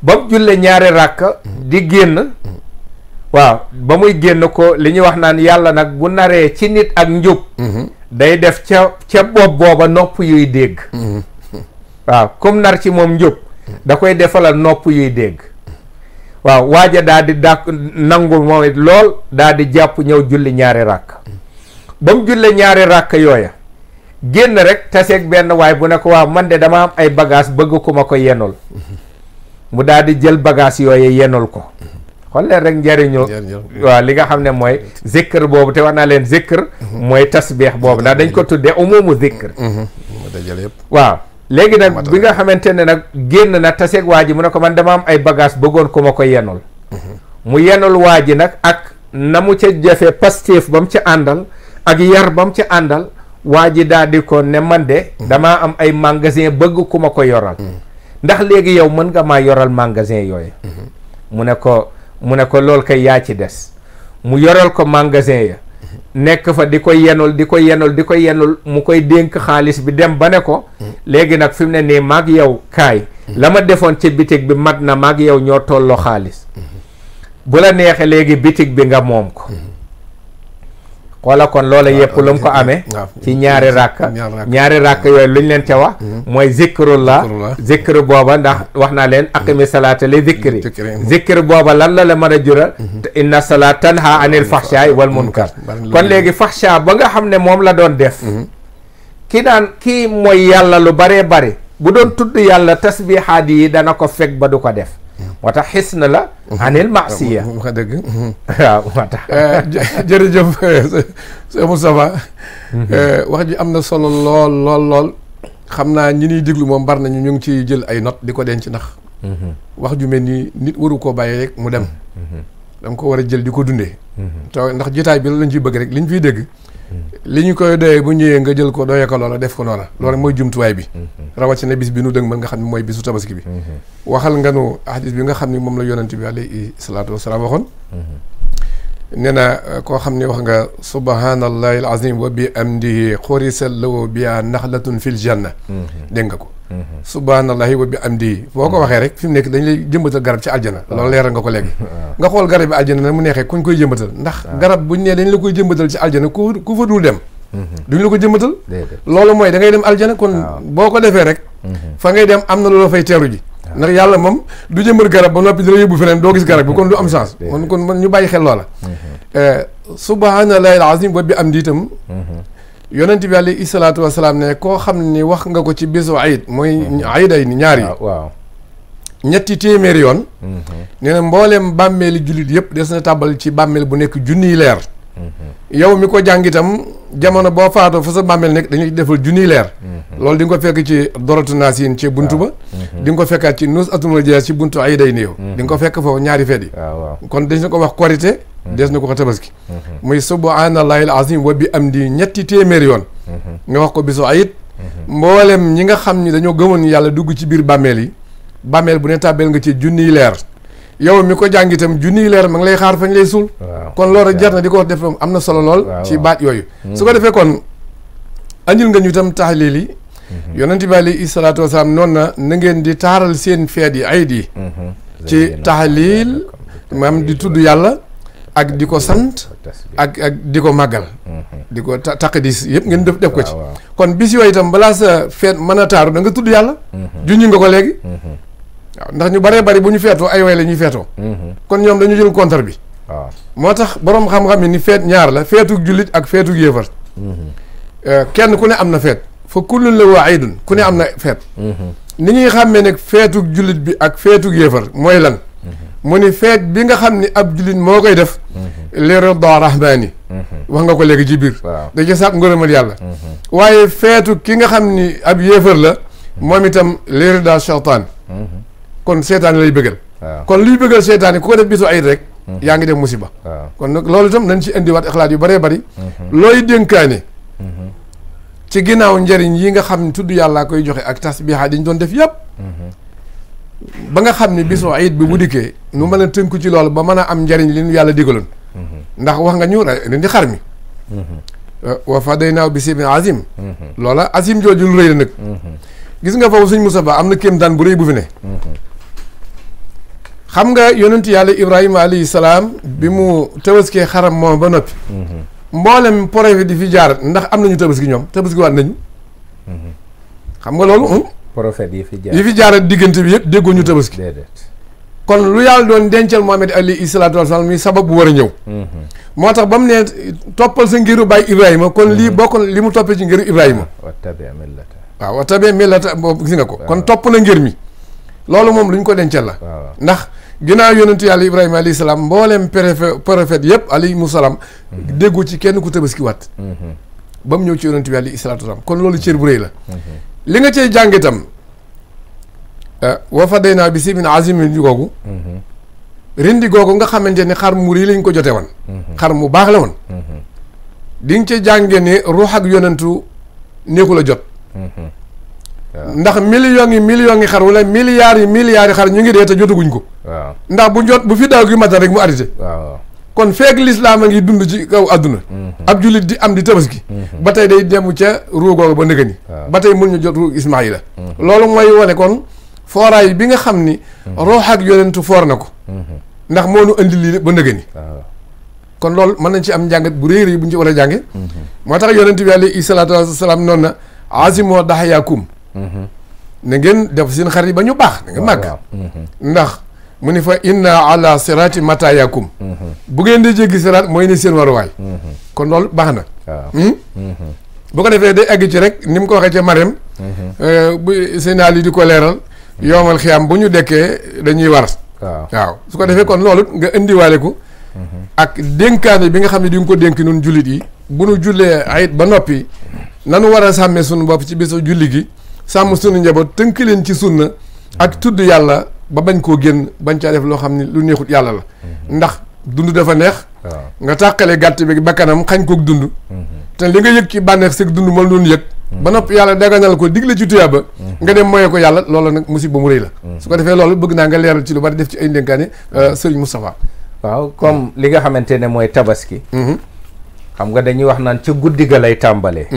ba mu julle ñaari ràkk di génn waaw ba muy génn ko li ñuy wax naan yàlla nag bu naree ci nit ak njub day def ca bopp booba nopp yuy dégg waaw comme nar ci moom njub da koy defalal nopp yuy dégg waaw waaja daal di dàq nangu moom it lool daal di jàpp ñëw julli ñaari ràkk ba mu julle ñaari ràkk yooya génn rek taseeg benn waay bu ne ko waaw man de dama am ay bagage bëgg ku ma ko yenul mu daal di jël bagage yooya yenul ko xool leen rek njëriñu waaw li nga xam ne mooy zikr boobu te wax naa leen zikr mooy tasbiix boobu ndax dañ ko tuddee umumu zikr waaw léegi nag bi nga xamante ne nag génn na taseeg waa ji mu ne ko man dama am ay bagage bëggoon ku ma ko yenul mu yenul waa ji nag ak na mu ca jafe pastéef ba mu ca àndal ak yar ba mu ca àndal waa ji daal di ko ne man de damaa am ay magasin bëgg ku ma ko yoral ndax léegi yow mën nga maa yoral magasin yooyu mu ne ko loolu kay yaa ci des mu yoral ko magasin ya nekk fa di ko yenul mu koy dénk xaalis bi dem ba ne ko léegi nag fi mu ne nii maag yow kaay la ma defoon ci bitig bi mat na maag yow ñoo tolloo xaalis bu la neexee léegi bitig bi nga moom ko xoola kon loola yëpp lu mu ko amee ci ñaari ràkk yooyu luñ leen ca wax mooy zikrullah zikr booba ndax wax naa leen aqimi salaata li zikr booba lan la mën a jural inna salaat tanha anil fahshaay wal munkar kon léegi fahsha ba nga xam ne moom la doon def kii mooy yàlla lu baree bari bu doon tudd yàlla tasbihaat yi dana ko fekk ba du ko def moo tax xis na la anil maasiya wax dëgg waaw moo tax jërëjëf Cheikh Moustapha wax ji am na solo lool xam naa ñi ñuy déglu moom bari nañu ñu ngi ci jël ay note di ko denc ndax wax ju mel ni nit waru koo bàyyi rek mu dem danga ko war a jël di ko dundee te ndax jotaay bi la lañ ciy bëgg rek li ñu fiy dégg li ñu koy doyee bu ñëwee nga jël ko doyee ko loola def ko noona loolu mooy jumtuwaay bi rawatina bis bi nu dëgg mën nga xam ne mooy bisu tabaski bi waxal nga nu hadis bi nga xam ne moom la yonent bi alayhi salaatu wasalaam waxoon nee na koo xam ne wax nga subhanallahi al azim wa bi amdihi xurisa lahu biha naxlatun fil janna dégg nga ko subhanallahi wa bi amdihi boo ko waxee rek fi mu nekk dañ lay jëmbatal garab ci aljana loolu leeral nga ko léegi nga xool garab bi aljana na mu neexee kuñ koy jëmbatal ndax garab buñ ne dañ la koy jëmbatal ci aljana ku fa dul dem duñ la ko jëmbatal loolu mooy da ngay dem aljana kon boo ko defee rek fa ngay dem am na loolu fay teeru ji ndax yàlla moom du jëmbat garab ba noppi dina yóbbu feneen doo gis garab bi kon du am chance kon ñu bàyyi xel loola subhanallahi al azim wa bi amdi itam yonent bi alayhi salaatu wasalaam ne koo xam ni wax nga ko ci bisu ayid mooy ayiday ni ñaar yi ñetti téeméeri yoon nee na mbooleem bàmmeeli jullit yëpp des na tàbbal ci bàmmeel bu nekk junniy leer yow mi ko jàng itam jamono boo faatoo fa sa bàmmeel nekk dañuy defal junniy leer loolu di nga ko fekk ci doratu naasiin ci buntu ba di nga ko fekkaat ci nuus atumul jeex ci buntu ayiday ni yow di nga ko fekk foofu ñaari feet yi kon dañ na ko wax korité des na ko ko tabaski muy subhanallahi al azim wa bi amdi ñetti téeméeri yoon nga wax ko bisu ayit mboolem ñi nga xam ni dañoo gëmoon yàlla dugg ci biir bàmmeel yi bàmmeel bu ne tàbbeel nga ci junniy leer yow mi ko jàng itam junniy leer ma ngi lay xaar fañ lay suul kon loolu jar na di ko def am na solo lool ci baat yooyu su ko defee kon andil nga ñu itam tahlil yi yonent bi alayhi salaatu wasalaam noonu na ngeen di taaral seen feet yi ayit yi ci tahlil maam di tudd yàlla ak di ko sant ak di ko màggal di ko taqdis yëpp ngeen def ko ci kon bis yooyu itam balaa sa feet mën a taaru da nga tudd yàlla junñi nga ko léegi waaw ndax ñu baree bari bu ñu feetoo ay way la ñuy feetoo kon ñoom dañu jël contre bi moo tax boroom xam-xam yi ni feet ñaar la feetug jullit ak feetug yéefar kenn ku ne am na feet fa kullun lahu aydun ku ne am na feet ni ñuy xàmmee nag feetug jullit bi ak feetug yéefar mooy lan mu ni feet bi nga xam ni ab jullit moo koy def li rida rahmaani wax nga ko léegi ci biir da ci sàkk ngërëmal yàlla waaye feetu ki nga xam ni ab yéefar la moom itam li rida shaytaan kon seetaan lay bëggal kon luy bëggal seetaan yi ku ko def bisu ayit rek yaa ngi dem musiba kon nag loolu itam nañ ci indiwaat xalaat yu bëree bëri looy dénkaane ci ginnaaw njëriñ yi nga xam ne tudd yàllaa koy joxe ak tasbiha dañ doon def yëpp ba nga xam ne bisu ayit bi bu dikkee nu mën a tënku ci loolu ba mën a am njëriñ li ñu yàlla digaloon ndax wax nga ñu di xar mi wa fadaynaahu bi zibhin azim loola azim jooju lu rëy la nag gis nga foofu suñ Musaa Ba am na kéemtaan bu rëy bu fi ne xam nga yonent yàlla Ibrahima alayhi salaam bi mu tabaskee xaram moom ba noppi mboolem prophète di fi jaar ndax am nañu tabaski ñoom tabaski waat nañu xam nga loolu prophète yi fi jaar diggante bi yëpp déggoo ñu tabaski kon lu yàlla doon dencal Muhammad alayhi salaatu wa salaam muy sabab bu war a ñëw moo tax ba mu ne toppal sa ngiru baay Ibrahima kon lii bokk li mu toppee ci ngiru Ibrahima waaw wa tabi millata boobu gis nga ko kon topp na ngir mi loolu moom lu ñu ko dencal la ndax ginnaaw yonentu yàlla Ibrahima alayhi salaam mboolem prophète yëpp alayhimu salaam déggu ci kenn ku tabaski waat ba mu ñëw ci yonentu yàlla salaatu wa salaam kon loolu cër bu rëy la li nga cay jàng itam wa fadaynaa bi zibhin aziim googu rindi googu nga xamante ni xar mu rëy lañ ko jote woon xar mu baax la woon di nga ca jànge ni ruux ak yonentu neexul a jot ndax millions yi xar wala milliards yi xar ñu ngi dee te jotaguñ ko. waaw ndax bu fi daaw gi matal rek mu arrêté. waaw kon feeg lislaam a ngi dund ci kaw àdduna. ab jullit di am di tabaski. ba tey day dem ca ruugoogu ba nëgëni. ba tey mun ñu jot ruug Ismaayila. loolu mooy wane kon fooraay bi nga xam ni. roox ak yonentu foor na ko. ndax moo nu andi lii ba nëgëni. kon loolu mën nañ ci am njàngat bu rëy bu ñu ci war a jànge moo tax yonent bi alayhi salaatu wasalaam noonu na azimoo daxyaakum na ngeen def seen xar yi ba ñu baax da nga màgg ndax mu ni fa inna ala sirati mataayakum bu ngeen di jéggi siraat mooy ni seen waruwaay kon loolu baax na bu ko defee day egg ci rek ni mu ko waxee ca Mariam bu sénaal yi di ko leeral yoomal xiyaam bu ñu dekkee dañuy war waaw su ko defee kon loolu nga indiwaale ko ak dénkaane bi nga xam ne di nga ko dénk nun jullit yi bu nu jullee ayit ba noppi nanu war a sàmmee sunu bopp ci bisu julli gi sàmm sunu njaboot tënk leen ci sunna ak tudd yàlla ba bañ koo génn bañ caa def loo xam ne lu neexut yàlla la ndax dund dafa neex nga tàqale gàtt bi bakkanam xañ kook dund te li nga yëg ci bànneex sëg dund moom doon yëg ba noppi yàlla daganal ko digle ci tuyaaba nga dem moye ko yàlla loolu nag musiba mu rëy la su ko defee loolu bëgg naa nga leeral ci lu bari def ci ay ndénkaane Sëriñ Moustapha waaw comme li nga xamante ne mooy tabaski xam nga dañuy wax naan ca guddi ga lay tàmbalee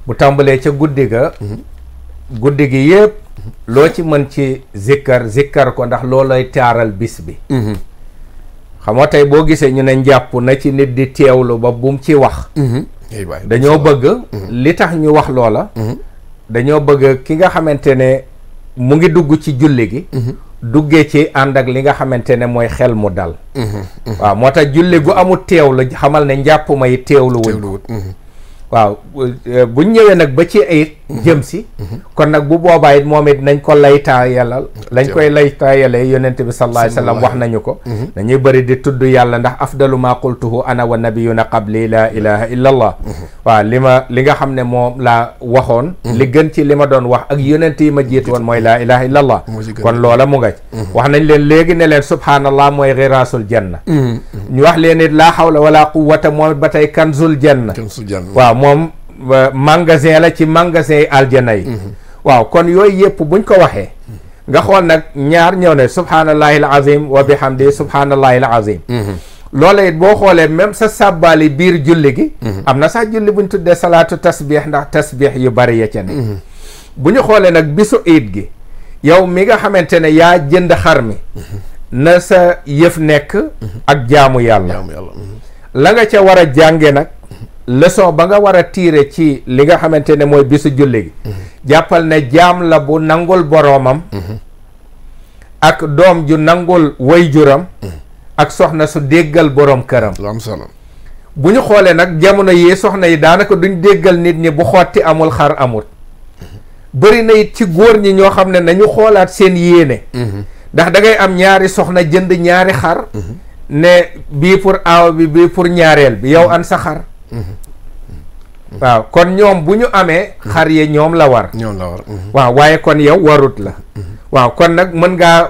bu tàmbalee ca guddi ga guddi gi yëpp loo ci mën ci zikkar ko ndax loolay taaral bis bi xam nga tey boo gisee ñu ne njàpp na ci nit di teewlu ba bum ci wax dañoo bëgg li tax ñu wax loola dañoo bëgg ki nga xamante ne mu ngi dugg ci julli gi duggee ci ànd ak li nga xamante ne mooy xel mu dal waaw moo tax julli gu amul teewlu xamal ne njàpp may teewlu wuñ waaw buñ ñëwee nag ba ci ayit jëm si kon nag bu boobaa it moom it nañ ko laytaayalal lañ koy laytaayalee yonent bi sallallahu alayhi wa sallam wax nañu ko dañuy bëri di tudd yàlla ndax afdalu ma qultuhu ana wa nabiyuna qabli la ilaha illa allah waaw li nga xam ne moom laa waxoon li gën ci li ma doon wax ak yonent yi ma jiit woon mooy laa ilaha illa allah kon loola mu nga wax nañ leen léegi ne leen subhaanallah mooy xiraasul janna ñu wax leen it laa hawla wala quwwata moom it ba tey kanzul janna waaw moom magasin la ci magasin yi aljana yi waaw kon yooyu yëpp buñ ko waxee nga xool nag ñaar ñëw ne subhaanallahi al azim wa bihamdi subhaanallahi al azim loola it boo xoolee même sa sàbbaali biir julli gi am na sax julli buñ tuddee salaatu tasbih ndax tasbih yu bari ya ca ne bu ñu xoolee nag bisu iid gi yow mi nga xamante ne yaa jënd xar mi na sa yëf nekk ak jaamu yàlla la nga ca war a jànge nag leçon ba nga war a tiire ci li nga xamante ne mooy bisu julli gi jàppal ne jaam la bu nangul boroomam ak doom ju nangul wayjuram ak soxna su déggal boroom këram lu am solo bu ñu xoolee nag jamono yi soxna yi daanaka duñ déggal nit ñi bu xotti amul xar amul bëri na it ci góor ñi ñoo xam ne nañu xoolaat seen yéene ndax da ngay am ñaari soxna jënd ñaari xar ne bii pour aaw bi bii pour ñaareel bi yow an sa xar waaw kon ñoom bu ñu amee xar yi ñoom la war waaw waaye kon yow warut la waaw kon nag mën ngaa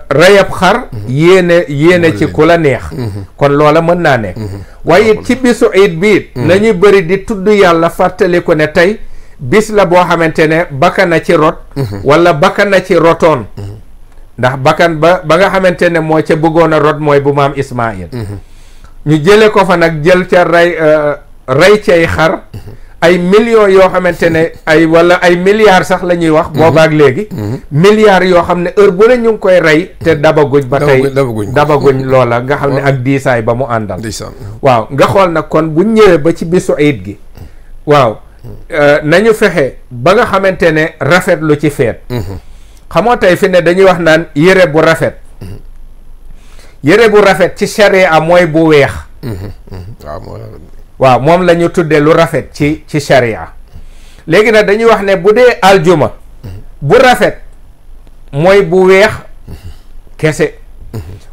reyab xar yéene ci ku la neex kon loola mën naa nekk waaye it ci bisu iid biit nañuy bëri di tudd yàlla fàttali ko ne tey bis la boo xamante ne bakkan na ci rot wala bakkan na ci rotoon ndax bakkan ba nga xamante ne moo ca bëggoon a rot mooy bu maam Ismaayil ñu jële ko fa nag jël ca rey ci ay xar ay millions yoo xamante ne wala ay milliards sax la ñuy wax boobaak léegi milliards yoo xam ne heure bu ne ñu ngi koy rey te dabaguñ ba tey dabaguñ loola nga xam ne ak diisaay ba mu àndal waaw nga xool nag kon bu ñëwee ba ci bisu iid gi waaw nañu fexe ba nga xamante ne rafet lu ci feet xamoo tey fi ne dañuy wax naan yére bu rafet ci sharia mooy bu weex waaw moom la ñu tuddee lu rafet ci sharia léegi nag dañuy wax ne bu dee aljuma bu rafet mooy bu weex kese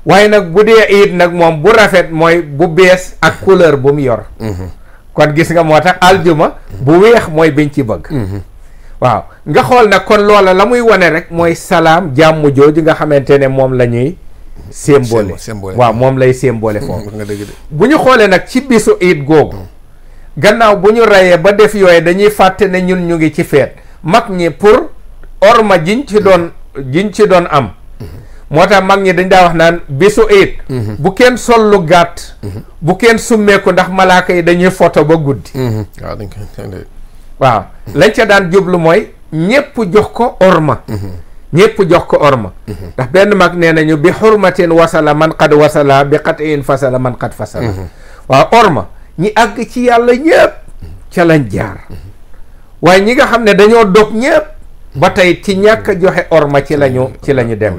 waaye nag bu dee iid nag moom bu rafet mooy bu bees ak couleur bu mu yor kon gis nga moo tax aljuma bu weex mooy biñ ci bëgg waaw nga xool nag kon loola la muy wane rek mooy salaam jàmm jooju nga xamante ne moom la ñuy symbole waaw moom lay symbole foofu bu ñu xoolee nag ci bisu iid googu gannaaw bu ñu reyee ba def yooyu dañuy fàtte ne ñun ñu ngi ci feet mag ñi pour orma jiñ ci doon am moo tax mag ñi dañ daa wax naan bisu iit bu kenn sol lu gàtt bu kenn summeeku ndax malaaka yi dañuy photo ba guddi waaw lañ ca daan jublu mooy ñépp jox ko orma ñépp jox ko orma ndax benn mag nee nañu bi xurmatin wasala man qad wasala bi qat in fasala man qad fasala waaw orma ñi àgg ci yàlla ñépp ca lañ jaar waaye ñi nga xam ne dañoo dog ñépp ba tey ci ñàkk a joxe orma ci lañu dem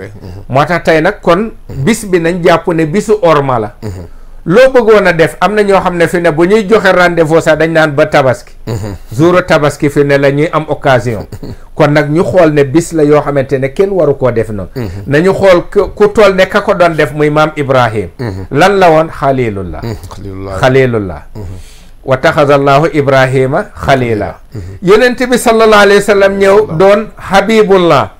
moo tax tey nag kon bis bi nañ jàpp ne bisu orma la loo bëggoon a def am na ñoo xam ne fi ne bu ñuy joxe rendez-vous sax dañ naan ba tabaski jour tabaski fi ne la ñuy am occasion kon nag ñu xool ne bis la yoo xamante ne kenn waru koo def noonu nañu xool ku toll ne ka ko doon def muy maam Ibrahim lan la woon xalilullah wa taxazallahu Ibrahima xalila yonent bi sallallahu alayhi wa sallam ñëw doon habibullah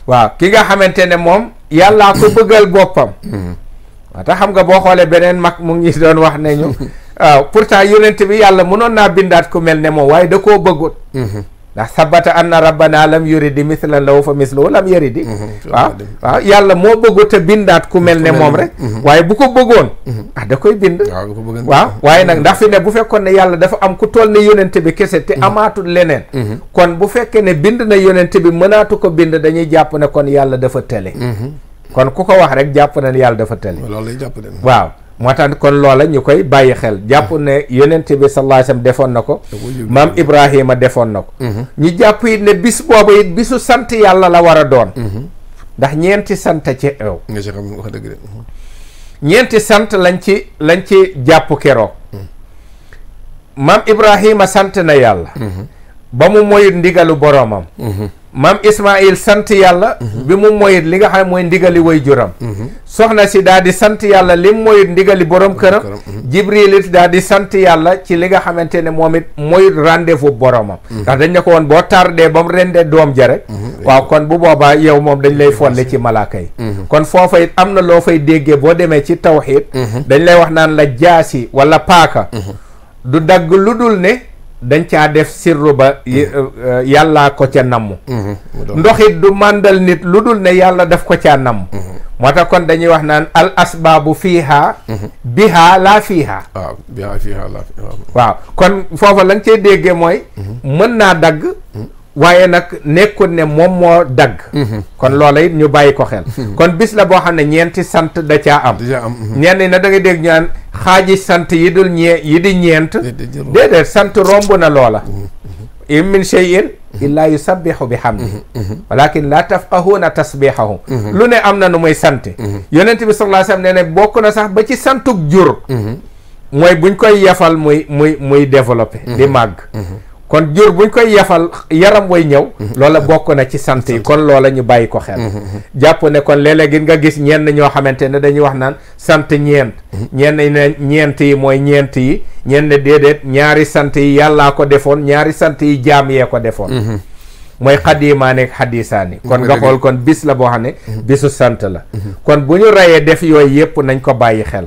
waaw ki nga xamante ne moom yàllaa ko bëggal boppam waaw tax xam nga boo xoolee beneen mag mu ngi doon wax ne ñu waaw pourtant yonent bi yàlla mënoon naa bindaat ku mel ne moom waaye da koo bëggut ndax sabata anna rabbana lam yuridi mislan lahu fa mislahu lam yuridi waaw yàlla moo bëggut a bindaat ku mel ne moom rek waaye bu ko bëggoon da koy bind waaw waaye nag ndax fi ne bu fekkoon ne yàlla dafa am ku toll ne yonent bi kese te amaatul leneen kon bu fekkee ne bind na yonent bi mënaatu ko bind dañuy jàpp ne kon yàlla dafa tële kon ku ko wax rek jàpp na ne yàlla dafa tële loolu lay jàpp waaw moo tax kon loola ñu koy bàyyi xel jàpp ne yonent bi sallallahu alayhi wasallam defoon na ko maam Ibrahima defoon na ko ñu jàpp it ne bis boobu it bisu sant yàlla la war a doon ndax ñeenti sant ci ew nga ci xam wax dëgg de ñeenti sant lañ ci jàpp keroog maam Ibrahima sant na yàlla ba mu moyut ndigalu boroomam maam Ismaïl sant yàlla bi mu moyit li nga xam ne mooy ndigali way juram soxna si daal di sant yàlla li mu moyit ndigali borom këram Jibril it daal di sant yàlla ci li nga xamante ne moom it moyit rendez-vous boromam ndax dañ ne ko woon boo tardé ba mu rendee doom ja rek waaw kon bu boobaa yow moom dañ lay folle ci malaaka yi kon foofa it am na loo fay déggee boo demee ci tawxiid dañ lay wax naan la jaasi wala paaka du dagg lu dul ne dañ caa def sirru ba yàllaa ko ca namm ndoxit du màndal nit lu dul ne yàlla daf ko caa namm moo tax kon dañuy wax naan al asbaabu fiiha biha laa fiiha waaw biha fiiha laa fiiha waaw kon foofa lañ cee déggee mooy mën naa dagg waaye nag nekkul ne moom moo dagg kon loola it ñu bàyyi ko xel kon bis la boo xam ne ñeenti sant da caa am ñenn ñi na da nga dégg ñu naan xaaji sant yi dul yi di ñeent déedéet sant romb na loola in min shay'in illaa yusabbihu bi hamdi walakin la tafqahuuna tasbihahum lu ne am na nu muy sant yonent bi sallallahu alayhi wasallam nee ne bokk na sax ba ci santuk jur mooy buñ koy yafal muy développé di màgg kon jur buñ koy yafal yaram way ñëw loola bokk na ci sant yi kon loola ñu bàyyi ko xel jàpp ne kon léeg-léeg nga gis ñenn ñoo xamante ne dañuy wax naan sant ñeent ñenn ne ñeent yi mooy ñeent yi ñenn ne déedéet ñaari sant yi yàllaa ko defoon ñaari sant yi jaam yee ko defoon mooy xadiimaane ak xadiisaani kon nga xool kon bis la boo xam ne bisu sant la kon bu ñu rayee def yooyu yëpp nañ ko bàyyi xel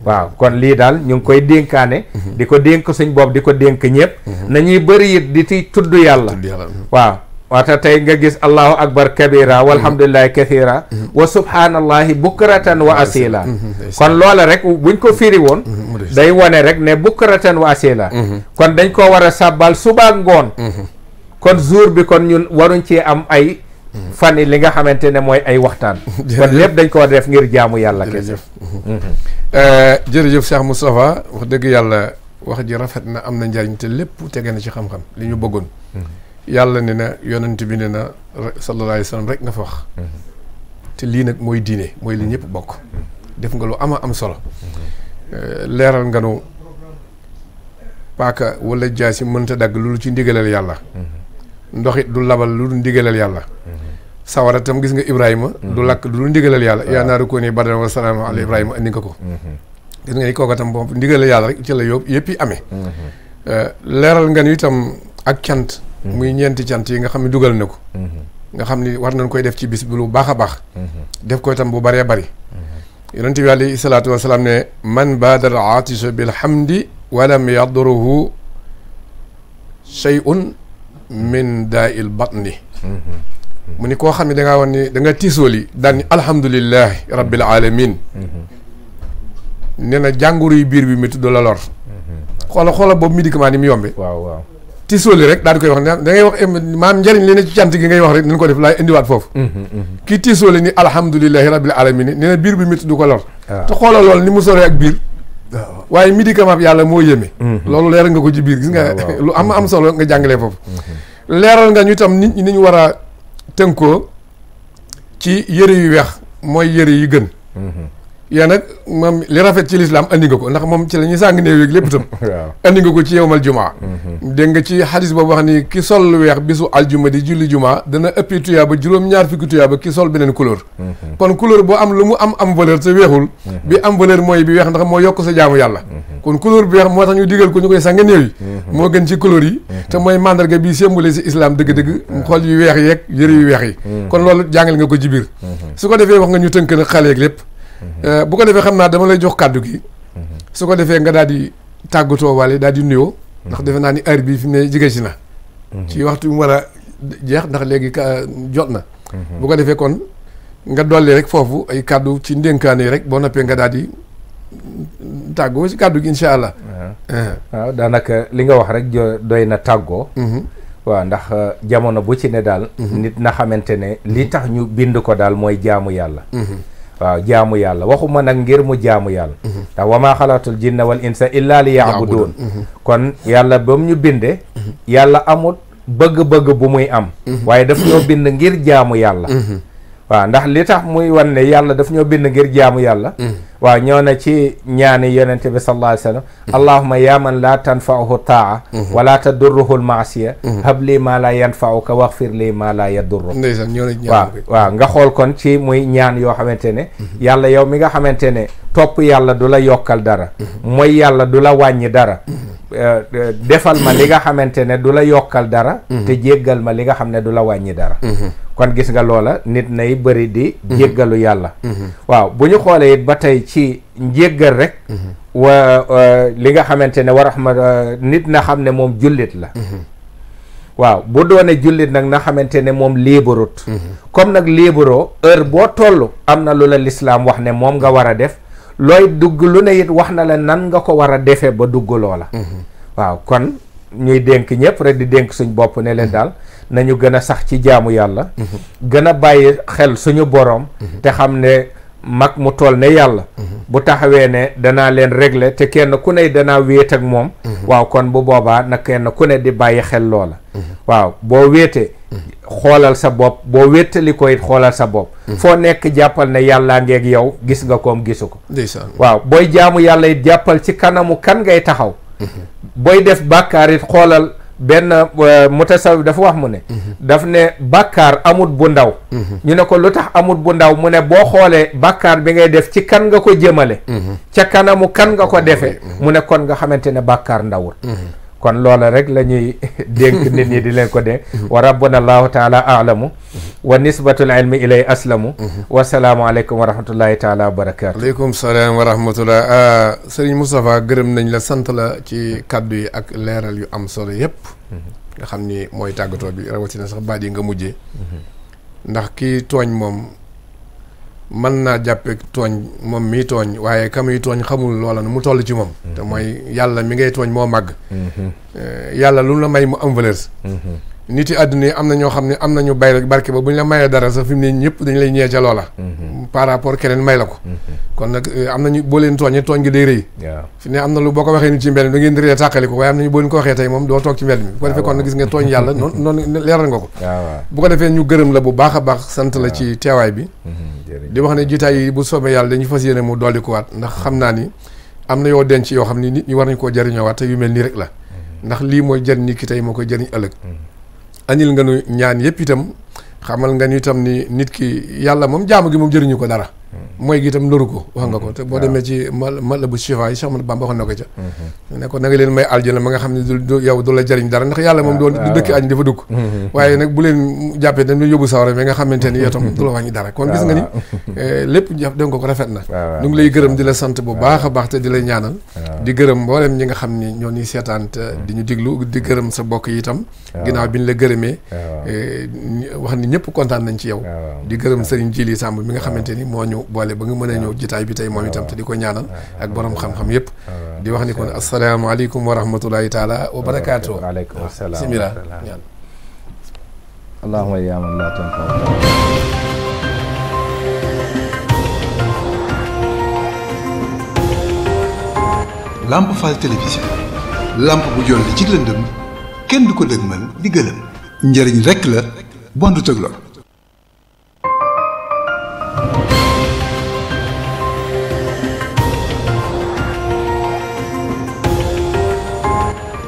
waaw kon lii daal ñu ngi koy dénkaane di ko dénk suñ bopp di ko dénk ñëpp nañuy bëri it di ci tudd yàlla waaw waata tey nga gis allahu akbar kabira walhamdulillahi kathira wa subhanallahi bukratan wa asila kon loola rek buñ ko firi woon day wone rek ne bukratan wa asila kon dañ ko war a sàbbal suba ngoon kon jour bi kon ñun waruñ cee am ay fan yi li nga xamante ne mooy ay waxtaan kon lépp dañ ko war def ngir jaamu yàlla kese jërëjëf Cheikh Moustapha wax dëgg yàlla wax ji rafet na am na njariñ te lépp tege na ci xam-xam li ñu bëggoon yàlla ne na yonent bi ne na sallallahu alayhi wa sallam rek nga fa wax te lii nag mooy diine mooy li ñëpp bokk def nga lu am solo leeral nga nu paaka wala jaasi mënta dagg lu ci ndigalal yàlla ndoxit du labal lu dul ndigalal yàlla sawara tam gis nga Ibrahima du lakk lu dul ndigalal yàlla yaa naaru ko ni badran wa salaamu ala Ibrahima andi nga ko gis nga ni kooka tam boobu ndigalal yàlla rek ci la yëpp yi amee leeral nga ni itam ak cant muy ñeenti cant yi nga xam ne dugal na ko nga xam ni war nañ koy def ci bis bi lu baax a baax def ko itam bu bëree bëri yonent bi alayhi salaatu wasalaam ne man baadara aatisha bilhamdi walam yadruhu shay'un min daa il batni mu ni koo xam ne da ngaa wax ni da nga tiisooli daan ni alhamdulillahi rabbil alamin nee na jàngoro yu biir bi métti du la lor xoola boobu médicament ni mu yombe waaw tiisooli rek daal di koy wax ne da ngay wax maam njëriñ li ne ci cant gi ngay wax rek nañ ko def laay indiwaat foofu kii tiisooli ni alhamdulillahi rabbil alamin nee na biir bi métti du ko lor te xoola lool ni mu soree ak biir waaye médicament bi yàlla moo yéeme loolu leeral nga ko ci biir gis nga lu am solo nga jàngalee foofu leeral nga ñu itam nit ñi ni ñu war a tënkoo ci yëre yu weex mooy yëre yi gën yaa nag moom li rafet ci lislaam andi nga ko ndax moom ci la ñuy sàng néew yeeg lépp itam andi nga ko ci yowmal jumaa dégg nga ci xadis boobu wax ni ki sol lu weex bisu aljuma di julli jumaa dana ëppi tuyaaba juróom-ñaar fukki tuyaaba ki sol beneen couleur kon couleur boo am lu mu am valeur te weexul bi am valeur mooy bi weex ndax moo yokk sa jaamu yàlla kon couleur bi weex moo tax ñu digal ko ñu koy sàng néew yi moo gën ci couleur yi te mooy mandarga bi symbole si islam dëgg-dëgg xol yu weex yeeg yëre yu weex yi kon loolu jàngal nga ko ci biir su ko defee wax nga ñu tënk nag xale yeeg lépp bu ko defee xam naa dama lay jox kàddu gi su ko defee nga daal di tàggatoo wàlle daal di nuyoo ndax defe naa ni heure bi fi mu ne jige si na ci waxtu mu war a jeex ndax léegi jot na bu ko defee kon nga dolli rek foofu ay kàddu ci ndénkaane yi rek boo noppee nga daal di tàggoo ci kàddu gi incha allah waaw daanaka li nga wax rek doy na tàggoo waaw ndax jamono bu ci ne daal nit na xamante ne li tax ñu bind ko daal mooy jaamu yàlla waaw jaamu yàlla waxuma nag ngir mu jaamu yàlla ndax wa maa xalaqtul jinna wal insa illa li yaabuduun kon yàlla ba mu ñu binde yàlla amul bëgg-bëgg bu muy am waaye daf ñoo bind ngir jaamu yàlla waaw ndax li tax muy wan ne yàlla daf ñoo bind ngir jaamu yàlla waaw ñëw na ci ñaani yonente bi sallallahu alayhi wa sallam allahumma yaa man laa tanfa'uhu taa wala tadurruhu al-ma'siya hab lii maa laa yanfa'uka waghfir lii maa laa yadurru waaw nga xool kon ci muy ñaan yoo xamante ne yàlla yow mi nga xamante ne topp yàlla du la yokkal dara mooy yàlla du la wàññi dara defal ma li nga xamante ne du la yokkal dara te jéggal ma li nga xam ne du la wàññi dara kon gis nga loola nit nay bëri di jéggalu yàlla waaw bu ñu xoolee it ba tey ci njéggal rek li nga xamante ne wa rahma nit na xam ne moom jullit la waaw bu doone jullit nag na xamante ne moom liibarut comme nag liibaroo heure boo toll am na lu la lislaam wax ne moom nga war a def looy dugg lu ne it wax na la nan nga ko war a defee ba dugg loola waaw kon ñuy dénk ñëpp rek di dénk suñ bopp ne leen daal nañu gën a sax ci jaamu yàlla gën a bàyyi xel suñu boroom te xam ne mag mu toll ne yàlla bu taxawee ne danaa leen régler te kenn ku ne danaa wéet ak moom waaw kon bu boobaa nag kenn ku ne di bàyyi xel loola waaw boo wéetee xoolal sa bopp boo wéttali ko it xoolal sa bopp foo nekk jàppal ne yàllaa ngeeg yow gis nga koom gisu ko waaw booy jaamu yàlla it jàppal ci kanamu kan ngay taxaw booy def bàkkaar it xoolal benn mutasawwif dafa wax mu ne daf ne bàkkaar amut bu ndaw ñu ne ko lu tax amut bu ndaw mu ne boo xoolee bàkkaar bi ngay def ci kan nga ko jëmale ca kanamu kan nga ko defee mu ne kon nga xamante ne bàkkaar ndawul kon loola rek la ñuy dénk nit ñi di leen ko dénk wa rabbuna allahu taala aalamu wa nisbatul ilmi ilay aslamu wasalaamu aleykum wa rahmatullahi taala wa barakatu aleykum salaam wa rahmatullah sëriñ Moustapha gërëm nañ la sant la ci kàddu yi ak leeral yu am solo yépp nga xam ni mooy tàggatoo bi rawatina sax baat yi nga mujjee ndax kii tooñ moom mën naa jàppe tooñ moom mii tooñ waaye ka muy tooñ xamul loola nu mu toll ci moom te mooy yàlla mi ngay tooñ moo màgg yàlla lu mu la may mu am valeur nit yi àdduna yi am na ñoo xam ne am nañu bay barke ba bu ñu la mayee dara sax fi mu ne ñëpp dañu lay ñee ca loola par rapport keneen may la ko kon nag am nañu boo leen tooñee tooñ gi day rëy fi ne am na lu boo ko waxee nit ci mbedd mi da ngeen di ree tàqali ko waaye am nañu boo leen ko waxee tey moom doo toog ci mbedd mi bu ko defee kon nag gis nga tooñ yàlla noonu leeral nga ko bu ko defee ñu gërëm la bu baax a baax sant la ci teewaay bi di wax ne jitaay yi bu soobee yàlla dañu fas yéene mu dolli ko waat ndax xam naa ni am na yoo denc yoo xam ni nit ñi war nañ koo jëriñoo waat te yu mel nii rek la ndax lii mooy jëriñ nit ki tey moo koy jëriñ ëllëg añil nga nu ñaan yëpp itam xamal nga ñu itam ni nit ki yàlla moom jaamu gi moom jëriñu ko dara mooy gi itam loru ko wax nga ko te boo demee ci Matlabu Chifa yi Cheikh Ahmadou Bamba waxoon na ko ca ne ko na nga leen may aljana ma nga xam ne du yow du la jariñ dara ndax yàlla moom du dëkk añ dafa dugg waaye nag bu leen jàppee dañ leen yóbbu sawara mais nga xamante ni yow tam du la wàññi dara kon gis nga ni lépp dégg nga ko rafet na ñu ngi lay gërëm di la sant bu baax a baax te di lay ñaanal di gërëm mboolem ñi nga xam ni ñoo ni seetaan te di ñu diglu di gërëm sa bokk yi itam ginnaaw bi ñu la gërëmee wax ni ñëpp kontaan nañ ci yow di gërëm Serigne Djili Samb mi nga xamante ni moo ñu boole ba nga mën a ñëw jitaay bi tey moom itam te di ko ñaanal ak borom xam-xam yëpp di wax ni kon asalaamaaleykum wa rahmatulahi taala wa barakaatu. waaleykum salaam bismillah allahumma yaa man laa tanfa'u. Lamp Fall télévision lamp bu jolli ci lëndëm kenn du ko dëgmal di gëlëm njëriñ rekk la bondu tëg lor.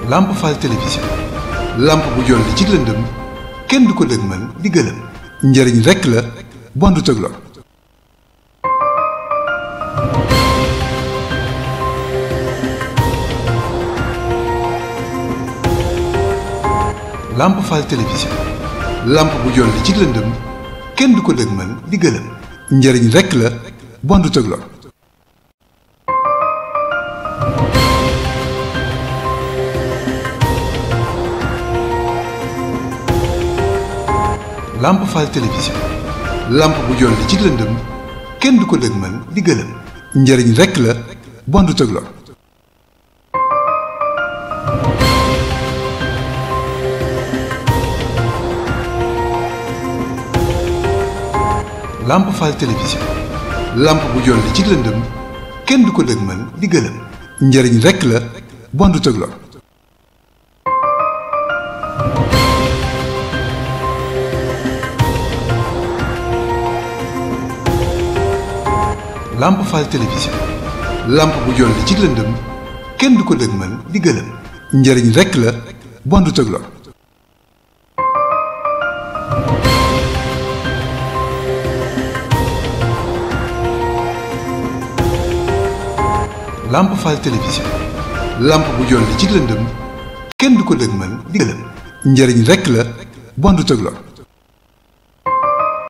Lamp Fall télévision lamp bu jolli ci lëndëm kenn du ko dëgmal di gëlëm njëriñ rekk la bondu tëg lor. Lamp Fall télévision lamp bu jolli ci lëndëm kenn du ko dëgmal di gëlëm njëriñ rekk la bondu tëg lor. Lamp Fall télévision lamp bu jolli ci lëndëm kenn du ko dëgmal di gëlëm njëriñ rekk la bondu tëg lor. Lamp Fall télévision lamp bu jolli ci lëndëm kenn du ko dëgmal di gëlëm njëriñ rekk la bondu tëg lor. Lamp Fall télévision lamp bu jolli ci lëndëm kenn du ko dëgmal di gëlëm njëriñ rekk la bondu tëg lor. Lamp Fall télévision lamp bu jolli ci lëndëm kenn du ko dëgmal di gëlëm njëriñ rekk la bondu tëg lor.